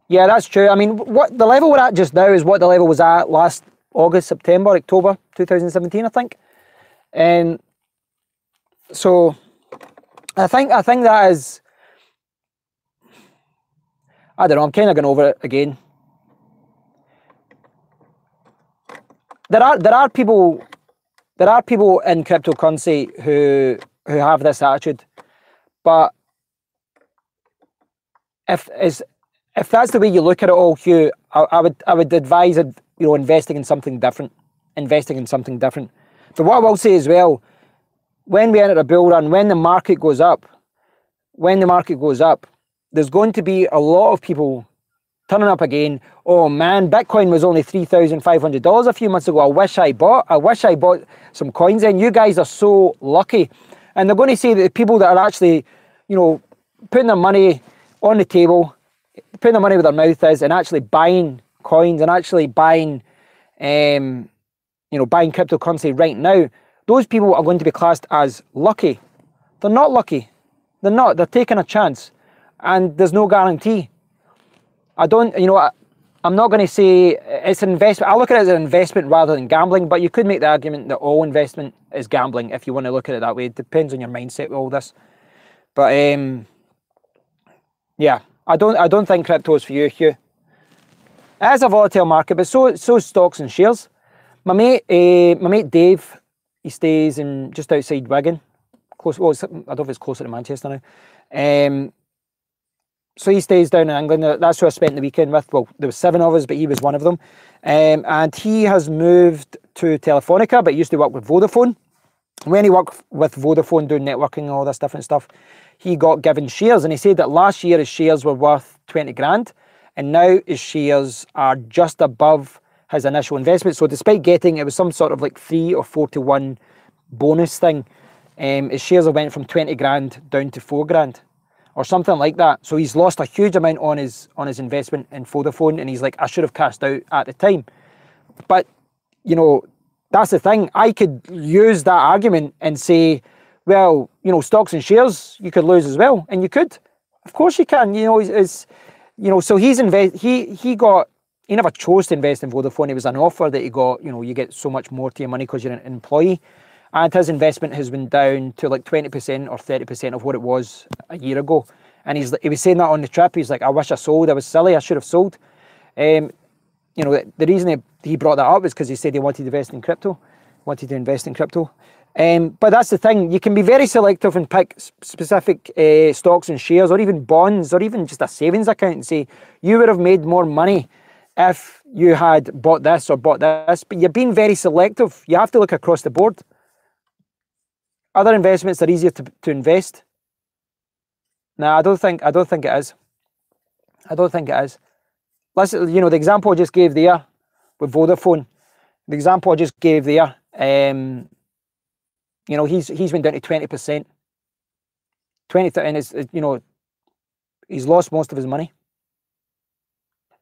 Yeah, that's true. I mean, what the level we're at just now is what the level was at last August, September, October 2017, I think. And so I think that is, I don't know, I'm kind of going over it again. There are people in cryptocurrency who have this attitude, but if that's the way you look at it all, Hugh, I would advise, you know, investing in something different. But what I will say as well, when we enter a bull run, when the market goes up, there's going to be a lot of people turning up again. Oh man, Bitcoin was only $3,500 a few months ago. I wish I bought some coins in. You guys are so lucky. And they're going to say that the people that are actually, you know, putting their money on the table, putting their money where their mouth is, and actually buying coins and actually buying, you know, buying cryptocurrency right now, those people are going to be classed as lucky. They're not lucky. They're not. They're taking a chance. And there's no guarantee. I'm not going to say it's an investment. I look at it as an investment rather than gambling, but you could make the argument that all investment is gambling if you want to look at it that way. It depends on your mindset with all this. But yeah, I don't think crypto is for you, Hugh. It is a volatile market, but so is stocks and shares. My mate Dave, he stays in just outside Wigan, close. Well, I don't know if it's closer to Manchester now. So he stays down in England. That's who I spent the weekend with. Well, there were 7 of us, but he was one of them. And he has moved to Telefonica, but he used to work with Vodafone. When he worked with Vodafone doing networking and all this different stuff, he got given shares. And he said that last year his shares were worth 20 grand. And now his shares are just above his initial investment. So despite getting, it was some sort of like 3 or 4 to 1 bonus thing, his shares have went from 20 grand down to 4 grand. Or something like that. So he's lost a huge amount on his investment in Vodafone, and he's like, I should have cashed out at the time. But, you know, that's the thing. I could use that argument and say, well, you know, stocks and shares, you could lose as well. And you could. Of course you can. You know, so he never chose to invest in Vodafone. It was an offer that he got, you know, you get so much more to your money because you're an employee. and his investment has been down to like 20% or 30% of what it was a year ago. And he was saying that on the trip. He's like, I wish I sold. I was silly. I should have sold. You know, the reason he brought that up is because he said he wanted to invest in crypto. But that's the thing. You can be very selective and pick specific stocks and shares, or even bonds, or even just a savings account, and say you would have made more money if you had bought this or bought this. But you're being very selective. You have to look across the board. Other investments are easier to invest. No, I don't think it is. I don't think it is. Listen, you know, the example I just gave there with Vodafone, the example I just gave there, you know, he's been down to 20%. 20, and it's, you know, he's lost most of his money.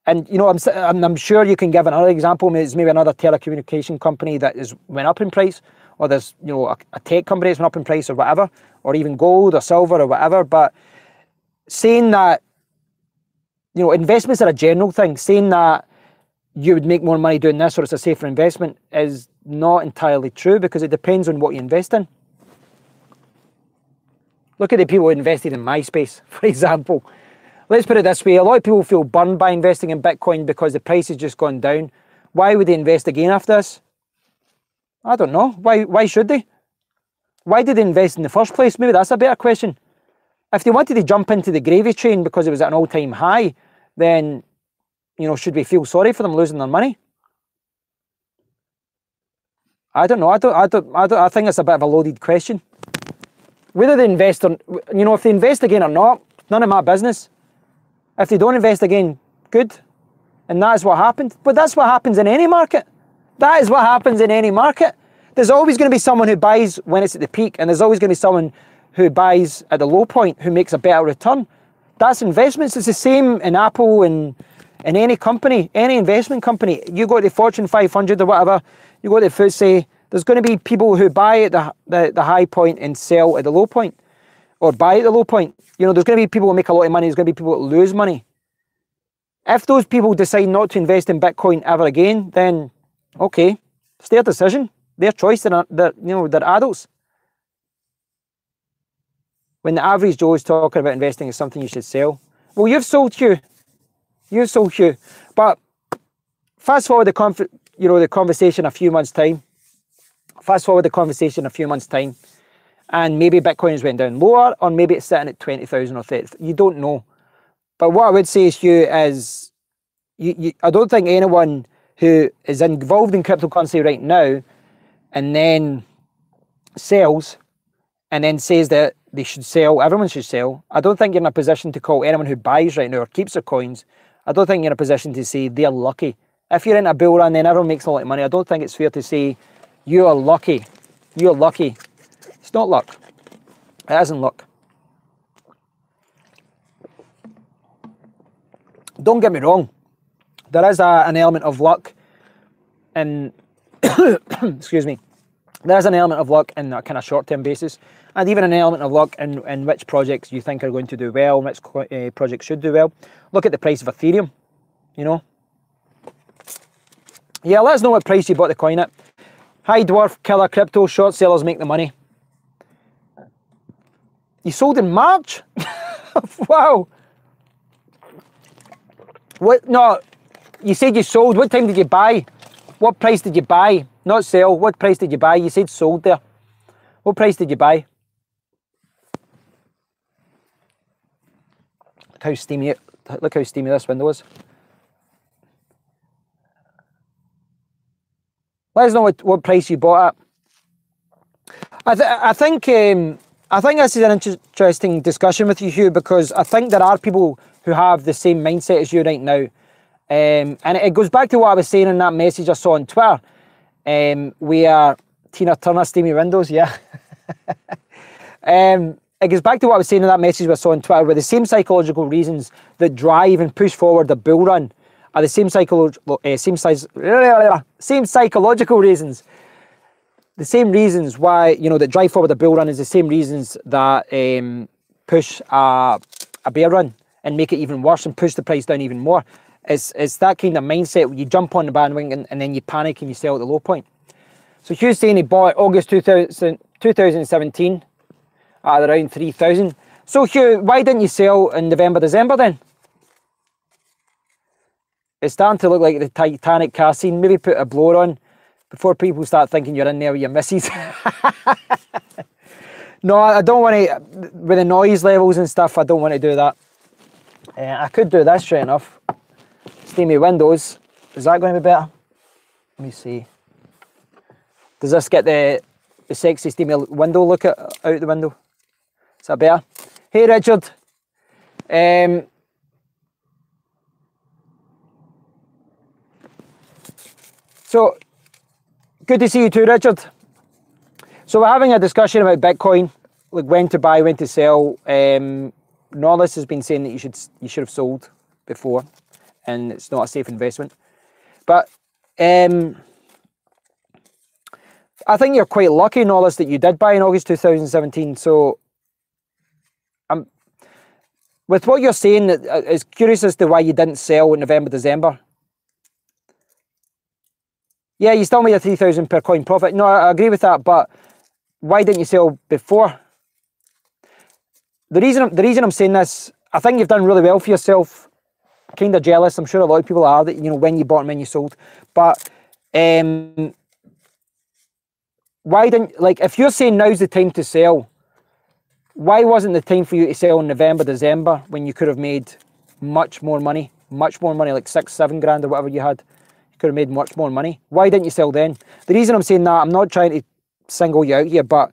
And, you know, I'm sure you can give another example. It's maybe another telecommunication company that went up in price, or there's, you know, a tech company that's went up in price or whatever, or even gold or silver or whatever. But saying that, you know, investments are a general thing. Saying that you would make more money doing this or it's a safer investment is not entirely true, because it depends on what you invest in. Look at the people who invested in MySpace, for example. Let's put it this way. A lot of people feel burned by investing in Bitcoin because the price has just gone down. Why would they invest again after this? I don't know. Why should they? Why did they invest in the first place? Maybe that's a better question. If they wanted to jump into the gravy train because it was at an all-time high, then, you know, should we feel sorry for them losing their money? I don't know. I think it's a bit of a loaded question. Whether they invest or, you know, if they invest again or not, none of my business. If they don't invest again, good. And that is what happened. But that's what happens in any market. That is what happens in any market. There's always going to be someone who buys when it's at the peak, and there's always going to be someone who buys at the low point who makes a better return. That's investments. It's the same in Apple and in any company, any investment company. You go to the Fortune 500 or whatever, you go to the FTSE, there's going to be people who buy at the high point and sell at the low point, or buy at the low point. You know, there's going to be people who make a lot of money, there's going to be people who lose money. If those people decide not to invest in Bitcoin ever again, then okay, it's their decision, their choice. They're, you know, they're adults. When the average Joe is talking about investing as something you should sell, well, you've sold, Hugh. You've sold, Hugh. But fast forward the conversation a few months' time. And maybe Bitcoin has went down lower, or maybe it's sitting at 20,000 or 30. You don't know. But what I would say to you is, I don't think anyone who is involved in cryptocurrency right now and then sells and then says that they should sell, everyone should sell. I don't think you're in a position to call anyone who buys right now or keeps their coins, I don't think you're in a position to say they're lucky. If you're in a bull run, then everyone makes a lot of money. I don't think it's fair to say you're lucky. You're lucky. It's not luck. It isn't luck. Don't get me wrong. There is an element of luck in, excuse me, there is an element of luck in a kind of short-term basis, and even an element of luck in which projects you think are going to do well, which projects should do well. Look at the price of Ethereum, you know. Yeah, let us know what price you bought the coin at. Hi Dwarf, Killer Crypto, short sellers make the money. You sold in March? Wow. What? No, you said you sold. What time did you buy? What price did you buy? Not sell. What price did you buy? You said sold there. What price did you buy? Look how steamy this window is. Let us know what price you bought at. I think this is an interesting discussion with you, Hugh, because I think there are people who have the same mindset as you right now. And it goes back to what I was saying in that message I saw on Twitter. Where Tina Turner, steamy windows, yeah. It goes back to what I was saying in that message I saw on Twitter, where the same psychological reasons that drive and push forward the bull run are the same psychological reasons. The same reasons why, you know, that drive forward the bull run is the same reasons that push a bear run and make it even worse and push the price down even more. It's that kind of mindset where you jump on the bandwagon and then you panic and you sell at the low point. So Hugh's saying he bought August 2017 at around 3,000. So Hugh, why didn't you sell in November, December then? It's starting to look like the Titanic car scene. Maybe put a blower on before people start thinking you're in there with your missus. No, I don't want to, with the noise levels and stuff, I don't want to do that. I could do this straight enough. Steamy windows. Is that going to be better? Let me see. Does this get the sexy steamy window look out the window? Is that better? Hey Richard. So, good to see you too, Richard. So we're having a discussion about Bitcoin, like when to buy, when to sell. Norlis has been saying that you should have sold before, and it's not a safe investment. But I think you're quite lucky, Norlis, that you did buy in August 2017. So with what you're saying, it's curious as to why you didn't sell in November, December. Yeah, you still made a 3,000 per coin profit. No, I agree with that, but why didn't you sell before? The reason I'm saying this, I think you've done really well for yourself. Kind of jealous. I'm sure a lot of people are that, you know, when you bought and when you sold. But why didn't, like, if you're saying now's the time to sell, why wasn't the time for you to sell in November, December when you could have made much more money, like 6-7 grand or whatever you had? You could have made much more money. Why didn't you sell then? The reason I'm saying that, I'm not trying to single you out here, but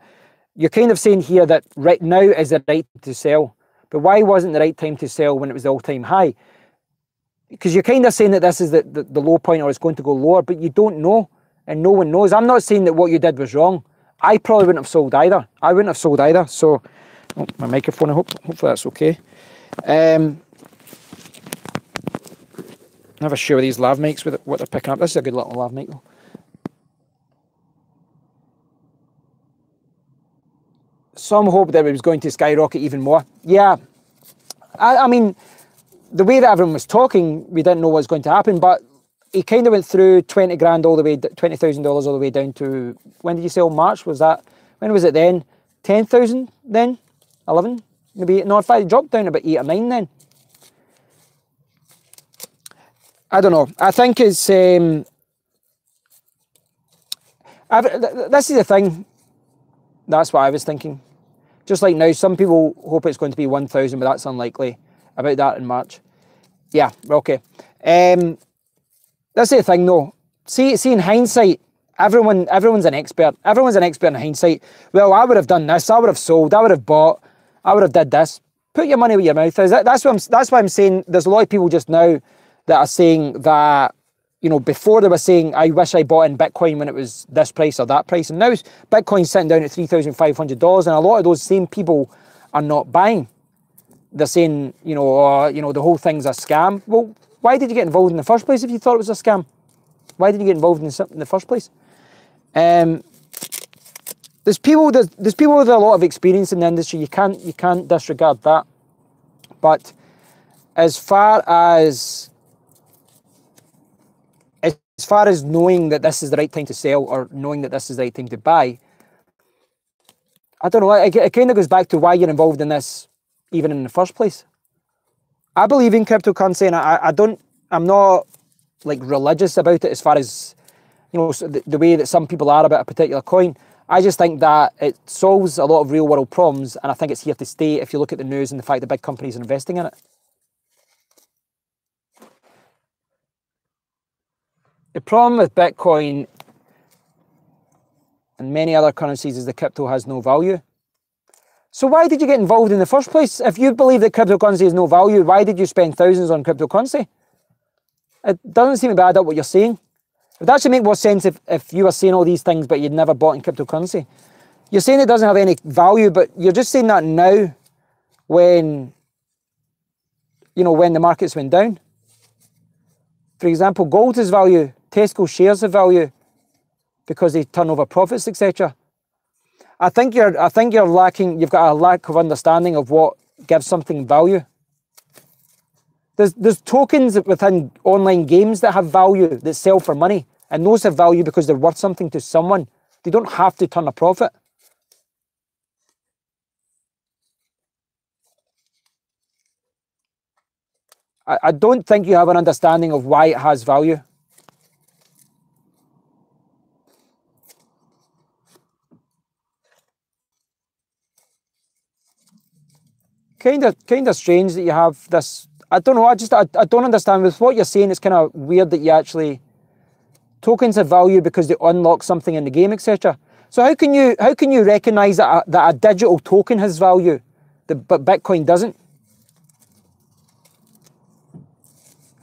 you're kind of saying here that right now is the right time to sell. But why wasn't the right time to sell when it was the all-time high? Because you're kind of saying that this is the low point or it's going to go lower, but you don't know, and no one knows. I'm not saying that what you did was wrong. I probably wouldn't have sold either. So, oh, my microphone, hopefully that's okay. Never sure with these lav mics with what they're picking up. This is a good little lav mic though. Some hope that it was going to skyrocket even more. Yeah, I mean, the way that everyone was talking, we didn't know what was going to happen, but he kind of went through 20 grand all the way, $20,000 all the way down to, when did you sell? March? Was that, when was it then? 10,000 then? 11? Maybe, no, in fact, it dropped down about 8 or 9 then. I don't know. I think it's, this is the thing. That's what I was thinking. Just like now, some people hope it's going to be 1,000, but that's unlikely. About that in March. Yeah, okay. That's the thing though. See in hindsight, everyone's an expert. Everyone's an expert in hindsight. Well, I would have done this, I would have sold, I would have bought, I would have did this. Put your money where your mouth is. That's why I'm saying there's a lot of people just now that are saying that, you know, before they were saying, I wish I bought in Bitcoin when it was this price or that price. And now Bitcoin's sitting down at $3,500 and a lot of those same people are not buying. They're saying, you know, the whole thing's a scam. Well, why did you get involved in the first place if you thought it was a scam? Why did you get involved in the first place? There's people with a lot of experience in the industry. You can't disregard that. But as far as knowing that this is the right time to sell or knowing that this is the right time to buy, I don't know. It kind of goes back to why you're involved in this even in the first place. I believe in cryptocurrency, and I'm not like religious about it as far as, you know, the way that some people are about a particular coin. I just think that it solves a lot of real world problems, and I think it's here to stay if you look at the news and the fact that big companies are investing in it. The problem with Bitcoin and many other currencies is the crypto has no value. So why did you get involved in the first place? If you believe that cryptocurrency has no value, why did you spend thousands on cryptocurrency? It doesn't seem to add up what you're saying. It would actually make more sense if you were saying all these things but you'd never bought in cryptocurrency. You're saying it doesn't have any value, but you're just saying that now when, you know, when the markets went down. For example, gold has value, Tesco shares have value because they turn over profits, etc. I think you're lacking, you've got a lack of understanding of what gives something value. There's tokens within online games that have value, that sell for money, and those have value because they're worth something to someone. They don't have to turn a profit. I don't think you have an understanding of why it has value. Kind of strange that you have this. I don't know. I don't understand. With what you're saying, it's kind of weird that you actually tokens have value because they unlock something in the game, etc. So how can you recognize that a digital token has value, but Bitcoin doesn't?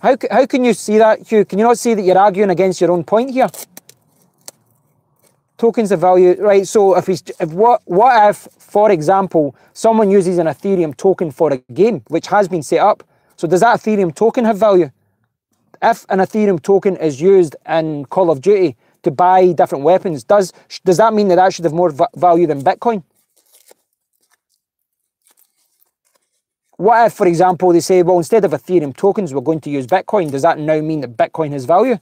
How can you see that, Hugh? Can you not see that you're arguing against your own point here? Tokens of value, right? So what if, for example, someone uses an Ethereum token for a game which has been set up? So does that Ethereum token have value? If an Ethereum token is used in Call of Duty to buy different weapons, does that mean that should have more value than Bitcoin? What if, for example, they say, well, instead of Ethereum tokens, we're going to use Bitcoin? Does that now mean that Bitcoin has value?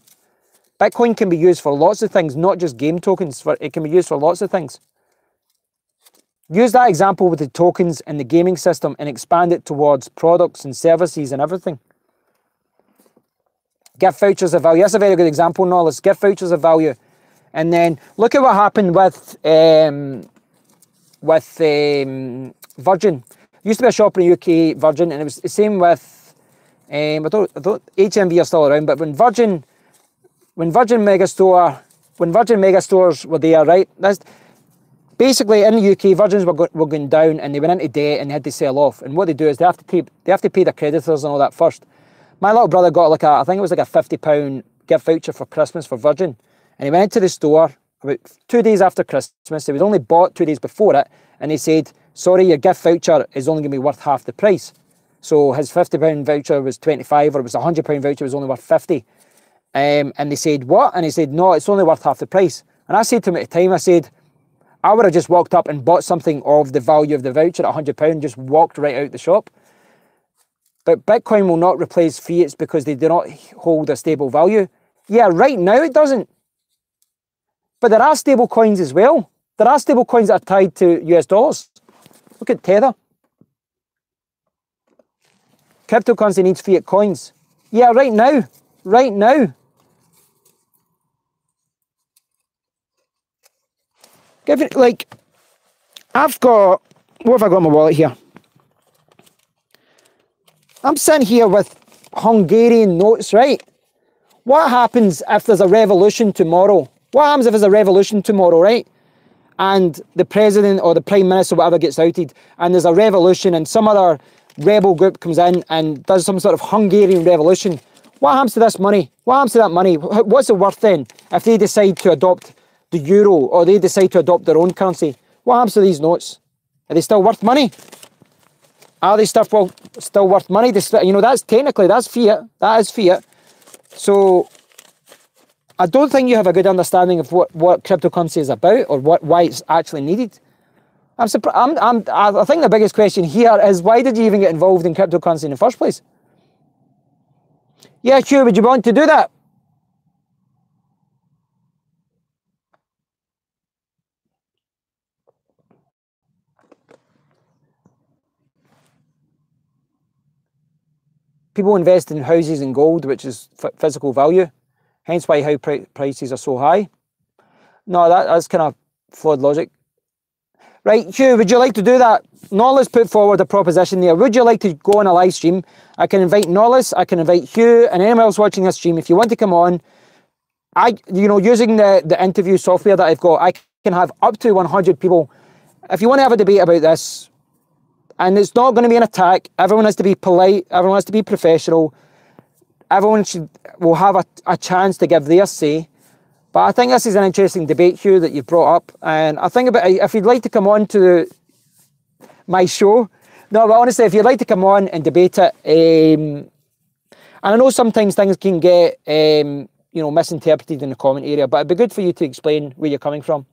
Bitcoin can be used for lots of things, not just game tokens. It can be used for lots of things. Use that example with the tokens in the gaming system and expand it towards products and services and everything. Gift vouchers of value. That's a very good example, Nollis. Gift vouchers of value. And then look at what happened with Virgin. Used to be a shop in the UK, Virgin, and it was the same with I don't HMV are still around, but when Virgin Megastores were there, right? That's basically in the UK, Virgins were going down, and they went into debt, and they had to sell off. And what they do is they have to pay their creditors and all that first. My little brother got I think it was like a £50 gift voucher for Christmas for Virgin, and he went into the store about 2 days after Christmas. He was only bought 2 days before it, and they said, sorry, your gift voucher is only going to be worth half the price. So his £50 voucher was 25, or it was a £100 voucher was only worth 50. And they said, what? And he said, no, it's only worth half the price. And I said to him at the time, I said, I would have just walked up and bought something of the value of the voucher at £100, just walked right out the shop. But Bitcoin will not replace fiats because they do not hold a stable value. Yeah, right now it doesn't. But there are stable coins as well. There are stable coins that are tied to US dollars. Look at Tether. Cryptocurrency needs fiat coins. Yeah, right now. Right now. Give it, I've got, what have I got in my wallet here? I'm sitting here with Hungarian notes, right? What happens if there's a revolution tomorrow? What happens if there's a revolution tomorrow, right? And the president or the prime minister or whatever gets outed, and there's a revolution, and some other rebel group comes in and does some sort of Hungarian revolution. What happens to this money? What happens to that money? What's it worth then if they decide to adopt the euro, or they decide to adopt their own currency? What happens to these notes? Are they still worth money? Are they still worth money? You know, that's fiat. That is fiat. So I don't think you have a good understanding of what cryptocurrency is about, or why it's actually needed. I think the biggest question here is, why did you even get involved in cryptocurrency in the first place? Yeah, Hugh, would you want to do that? People invest in houses and gold, which is physical value, hence why house prices are so high. No, that's kind of flawed logic. Right, Hugh, would you like to do that? Nollis put forward a proposition there. Would you like to go on a live stream? I can invite Nollis, I can invite Hugh, and anyone else watching this stream. If you want to come on, using the interview software that I've got, I can have up to 100 people. If you want to have a debate about this, and it's not going to be an attack, everyone has to be polite, everyone has to be professional, everyone will have a chance to give their say. But I think this is an interesting debate, Hugh, that you've brought up. And I think if you'd like to come on to my show, no, but honestly, if you'd like to come on and debate it, and I know sometimes things can get, misinterpreted in the comment area, but it'd be good for you to explain where you're coming from.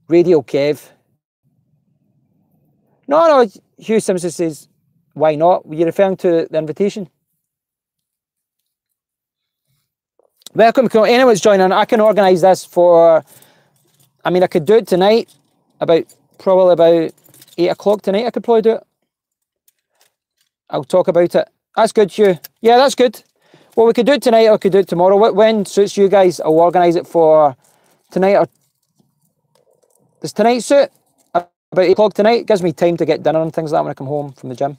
Radio Kev. No, Hugh Simpson says, why not? Were you referring to the invitation? Welcome, anyone's joining. I can organise this for, I mean, I could do it tonight, probably about 8 o'clock tonight, I could probably do it. I'll talk about it. That's good, Hugh. Yeah, that's good. Well, we could do it tonight or we could do it tomorrow. When suits you guys, I'll organise it for tonight. Or does tonight suit? About 8 o'clock tonight. It gives me time to get dinner and things like that when I come home from the gym.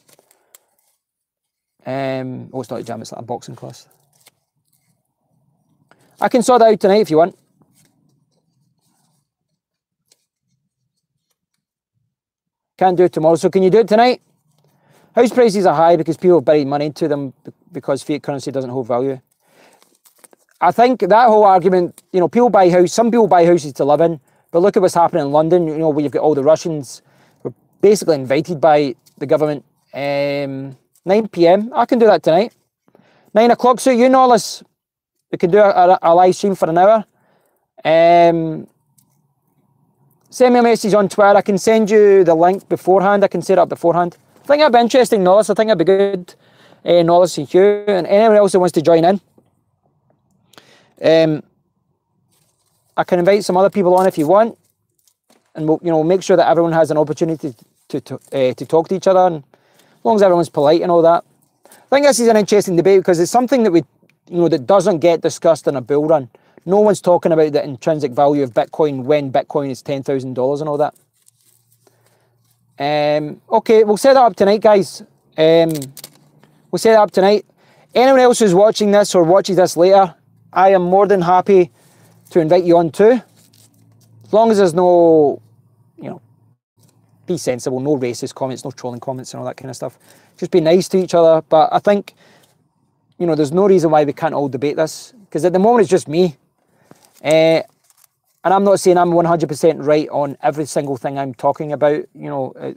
Oh, it's not a gym, it's like a boxing class. I can sort that out tonight if you want. Can't do it tomorrow. So can you do it tonight? House prices are high because people have buried money into them because fiat currency doesn't hold value. I think that whole argument, you know, people buy houses, some people buy houses to live in, but look at what's happening in London, you know, where you've got all the Russians who are basically invited by the government. 9 PM, I can do that tonight. 9 o'clock, so you know this. We can do a live stream for an hour. Send me a message on Twitter. I can send you the link beforehand. I can set it up beforehand. I think that'd be interesting, Nollis. I think that'd be good. Nollis and Hugh and anyone else who wants to join in. I can invite some other people on if you want, and we'll, you know, make sure that everyone has an opportunity to talk to each other, and as long as everyone's polite and all that. I think this is an interesting debate because it's something that that doesn't get discussed in a bull run. No one's talking about the intrinsic value of Bitcoin when Bitcoin is $10,000 and all that. Okay, we'll set that up tonight, guys. We'll set that up tonight. Anyone else who's watching this or watches this later, I am more than happy to invite you on too. As long as there's no, you know, be sensible, no racist comments, no trolling comments and all that kind of stuff. Just be nice to each other. But I think, you know, there's no reason why we can't all debate this. Because at the moment it's just me. And I'm not saying I'm 100% right on every single thing I'm talking about. You know,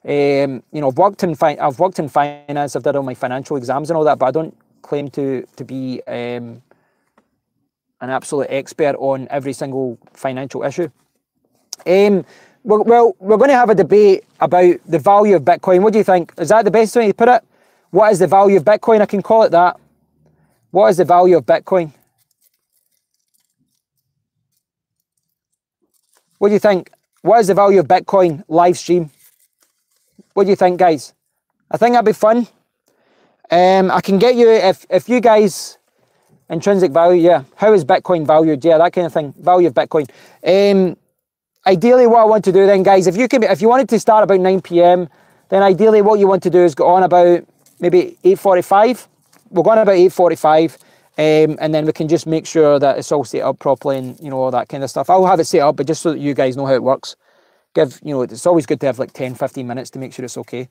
you know, I've worked in finance. I've done all my financial exams and all that, but I don't claim to be an absolute expert on every single financial issue. Well, we're going to have a debate about the value of Bitcoin. What do you think? Is that the best way to put it? What is the value of Bitcoin? I can call it that. What is the value of Bitcoin? What do you think? What is the value of Bitcoin live stream? What do you think, guys? I think that'd be fun. I can get you, if you guys, intrinsic value, yeah. How is Bitcoin valued? Yeah, that kind of thing. Value of Bitcoin. Ideally, what I want to do then, guys, if you wanted to start about 9 PM, then ideally what you want to do is go on about maybe 8:45. We'll go on about 8:45. And then we can just make sure that it's all set up properly and, you know, all that kind of stuff. I'll have it set up, but just so that you guys know how it works. You know, it's always good to have like 10, 15 minutes to make sure it's okay.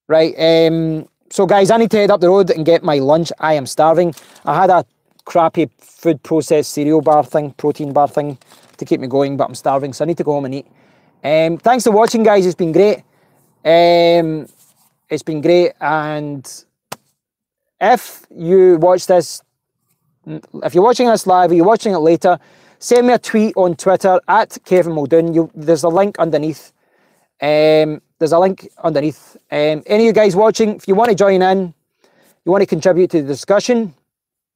Right, so guys, I need to head up the road and get my lunch. I am starving. I had a crappy food processed cereal bar thing, protein bar thing to keep me going, but I'm starving, so I need to go home and eat. Thanks for watching, guys. It's been great. It's been great, and if you watch this, if you're watching this live or you're watching it later, send me a tweet on Twitter at Kevin Muldoon. There's a link underneath. There's a link underneath. Any of you guys watching, if you want to join in, you want to contribute to the discussion,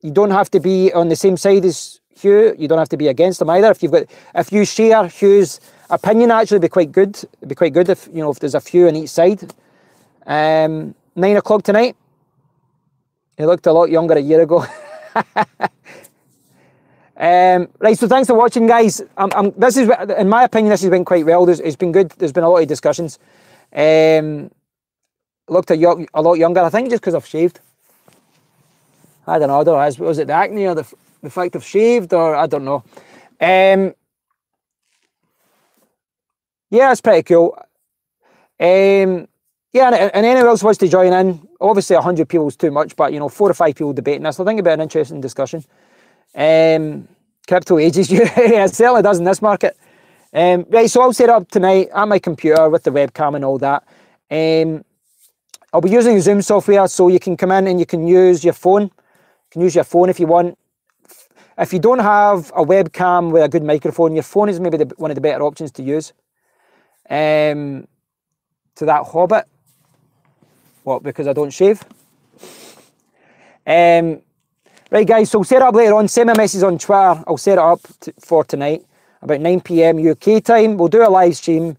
you don't have to be on the same side as Hugh. You don't have to be against him either. If you share Hugh's opinion, actually, it'd be quite good. It'd be quite good if, you know, if there's a few on each side. 9 o'clock tonight. He looked a lot younger a year ago. Right, so thanks for watching, guys. This is, in my opinion, this has been quite well. It's been good. There's been a lot of discussions. Looked a lot younger. I think just because I've shaved. I don't know. Was it the acne or the fact I've shaved, or I don't know. Yeah, it's pretty cool. Yeah, and anyone else wants to join in, obviously 100 people is too much, but, you know, 4 or 5 people debating this, I think it'd be an interesting discussion. Crypto ages you. Yeah, it certainly does in this market. Right, so I'll set up tonight at my computer with the webcam and all that. I'll be using Zoom software, so you can come in and you can use your phone. You can use your phone if you want. If you don't have a webcam with a good microphone, your phone is maybe one of the better options to use. To that hobbit. What, because I don't shave? Right, guys, so we'll set it up later on. Send me a message on Twitter. I'll set it up for tonight, about 9 PM UK time. We'll do a live stream.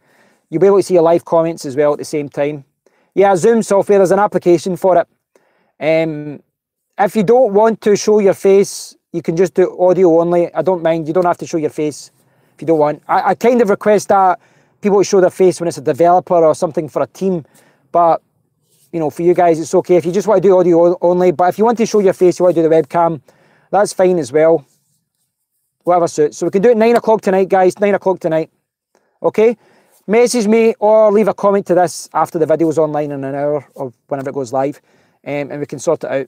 You'll be able to see your live comments as well at the same time. Yeah, Zoom software, there's an application for it. If you don't want to show your face, you can just do audio only. I don't mind. You don't have to show your face if you don't want. I kind of request that people to show their face when it's a developer or something for a team. But, you know, for you guys, it's okay. If you just want to do audio only, but if you want to show your face, you want to do the webcam, that's fine as well. Whatever suits. So we can do it 9 o'clock tonight, guys. 9 o'clock tonight. Okay? Message me or leave a comment to this after the video's online in an hour or whenever it goes live, and we can sort it out.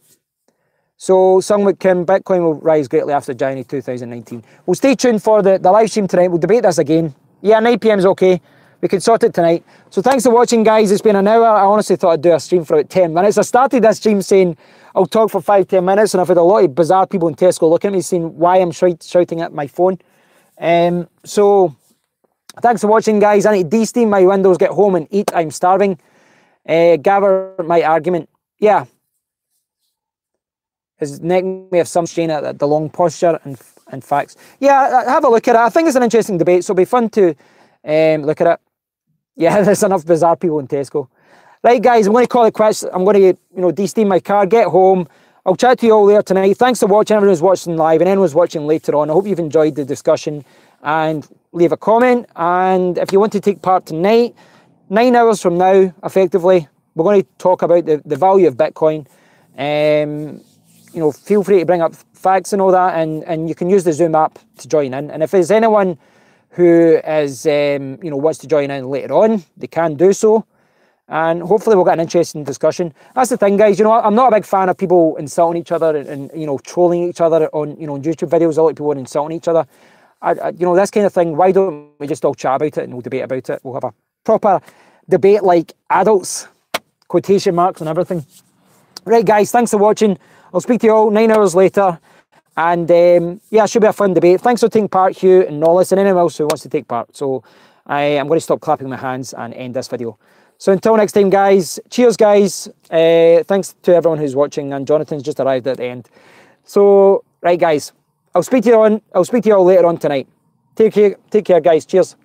So, Sung with Kim, Bitcoin will rise greatly after January 2019. We'll stay tuned for the live stream tonight. We'll debate this again. Yeah, 9 PM is okay. We can sort it tonight. So thanks for watching, guys. It's been an hour. I honestly thought I'd do a stream for about 10 minutes. I started this stream saying I'll talk for 5-10 minutes, and I've had a lot of bizarre people in Tesco looking at me saying why I'm shouting at my phone. So thanks for watching, guys. I need to de-steam my windows, get home and eat. I'm starving. Gather my argument. Yeah. His neck may have some strain at the long posture and facts. Yeah, have a look at it. I think it's an interesting debate, so it'll be fun to look at it. Yeah, there's enough bizarre people in Tesco. Right, guys, I'm going to call it quits. I'm going to, de-steam my car, get home. I'll chat to you all later tonight. Thanks for watching, everyone who's watching live and anyone who's watching later on. I hope you've enjoyed the discussion, and leave a comment. And if you want to take part tonight, 9 hours from now, effectively, we're going to talk about the value of Bitcoin. Feel free to bring up facts and all that, and you can use the Zoom app to join in. And if there's anyone who is, wants to join in later on, they can do so. And hopefully we'll get an interesting discussion. That's the thing, guys. I'm not a big fan of people insulting each other and trolling each other on, YouTube videos. A lot of people are insulting each other. This kind of thing, why don't we just all chat about it and we'll debate about it? We'll have a proper debate like adults, quotation marks and everything. Right, guys, thanks for watching. I'll speak to you all 9 hours later. And yeah, it should be a fun debate. Thanks for taking part, Hugh and Nollis, and anyone else who wants to take part. So I am going to stop clapping my hands and end this video. So until next time, guys, cheers, guys. Thanks to everyone who's watching, and Jonathan's just arrived at the end. So, right, guys, I'll speak to you all later on tonight. Take care, guys. Cheers.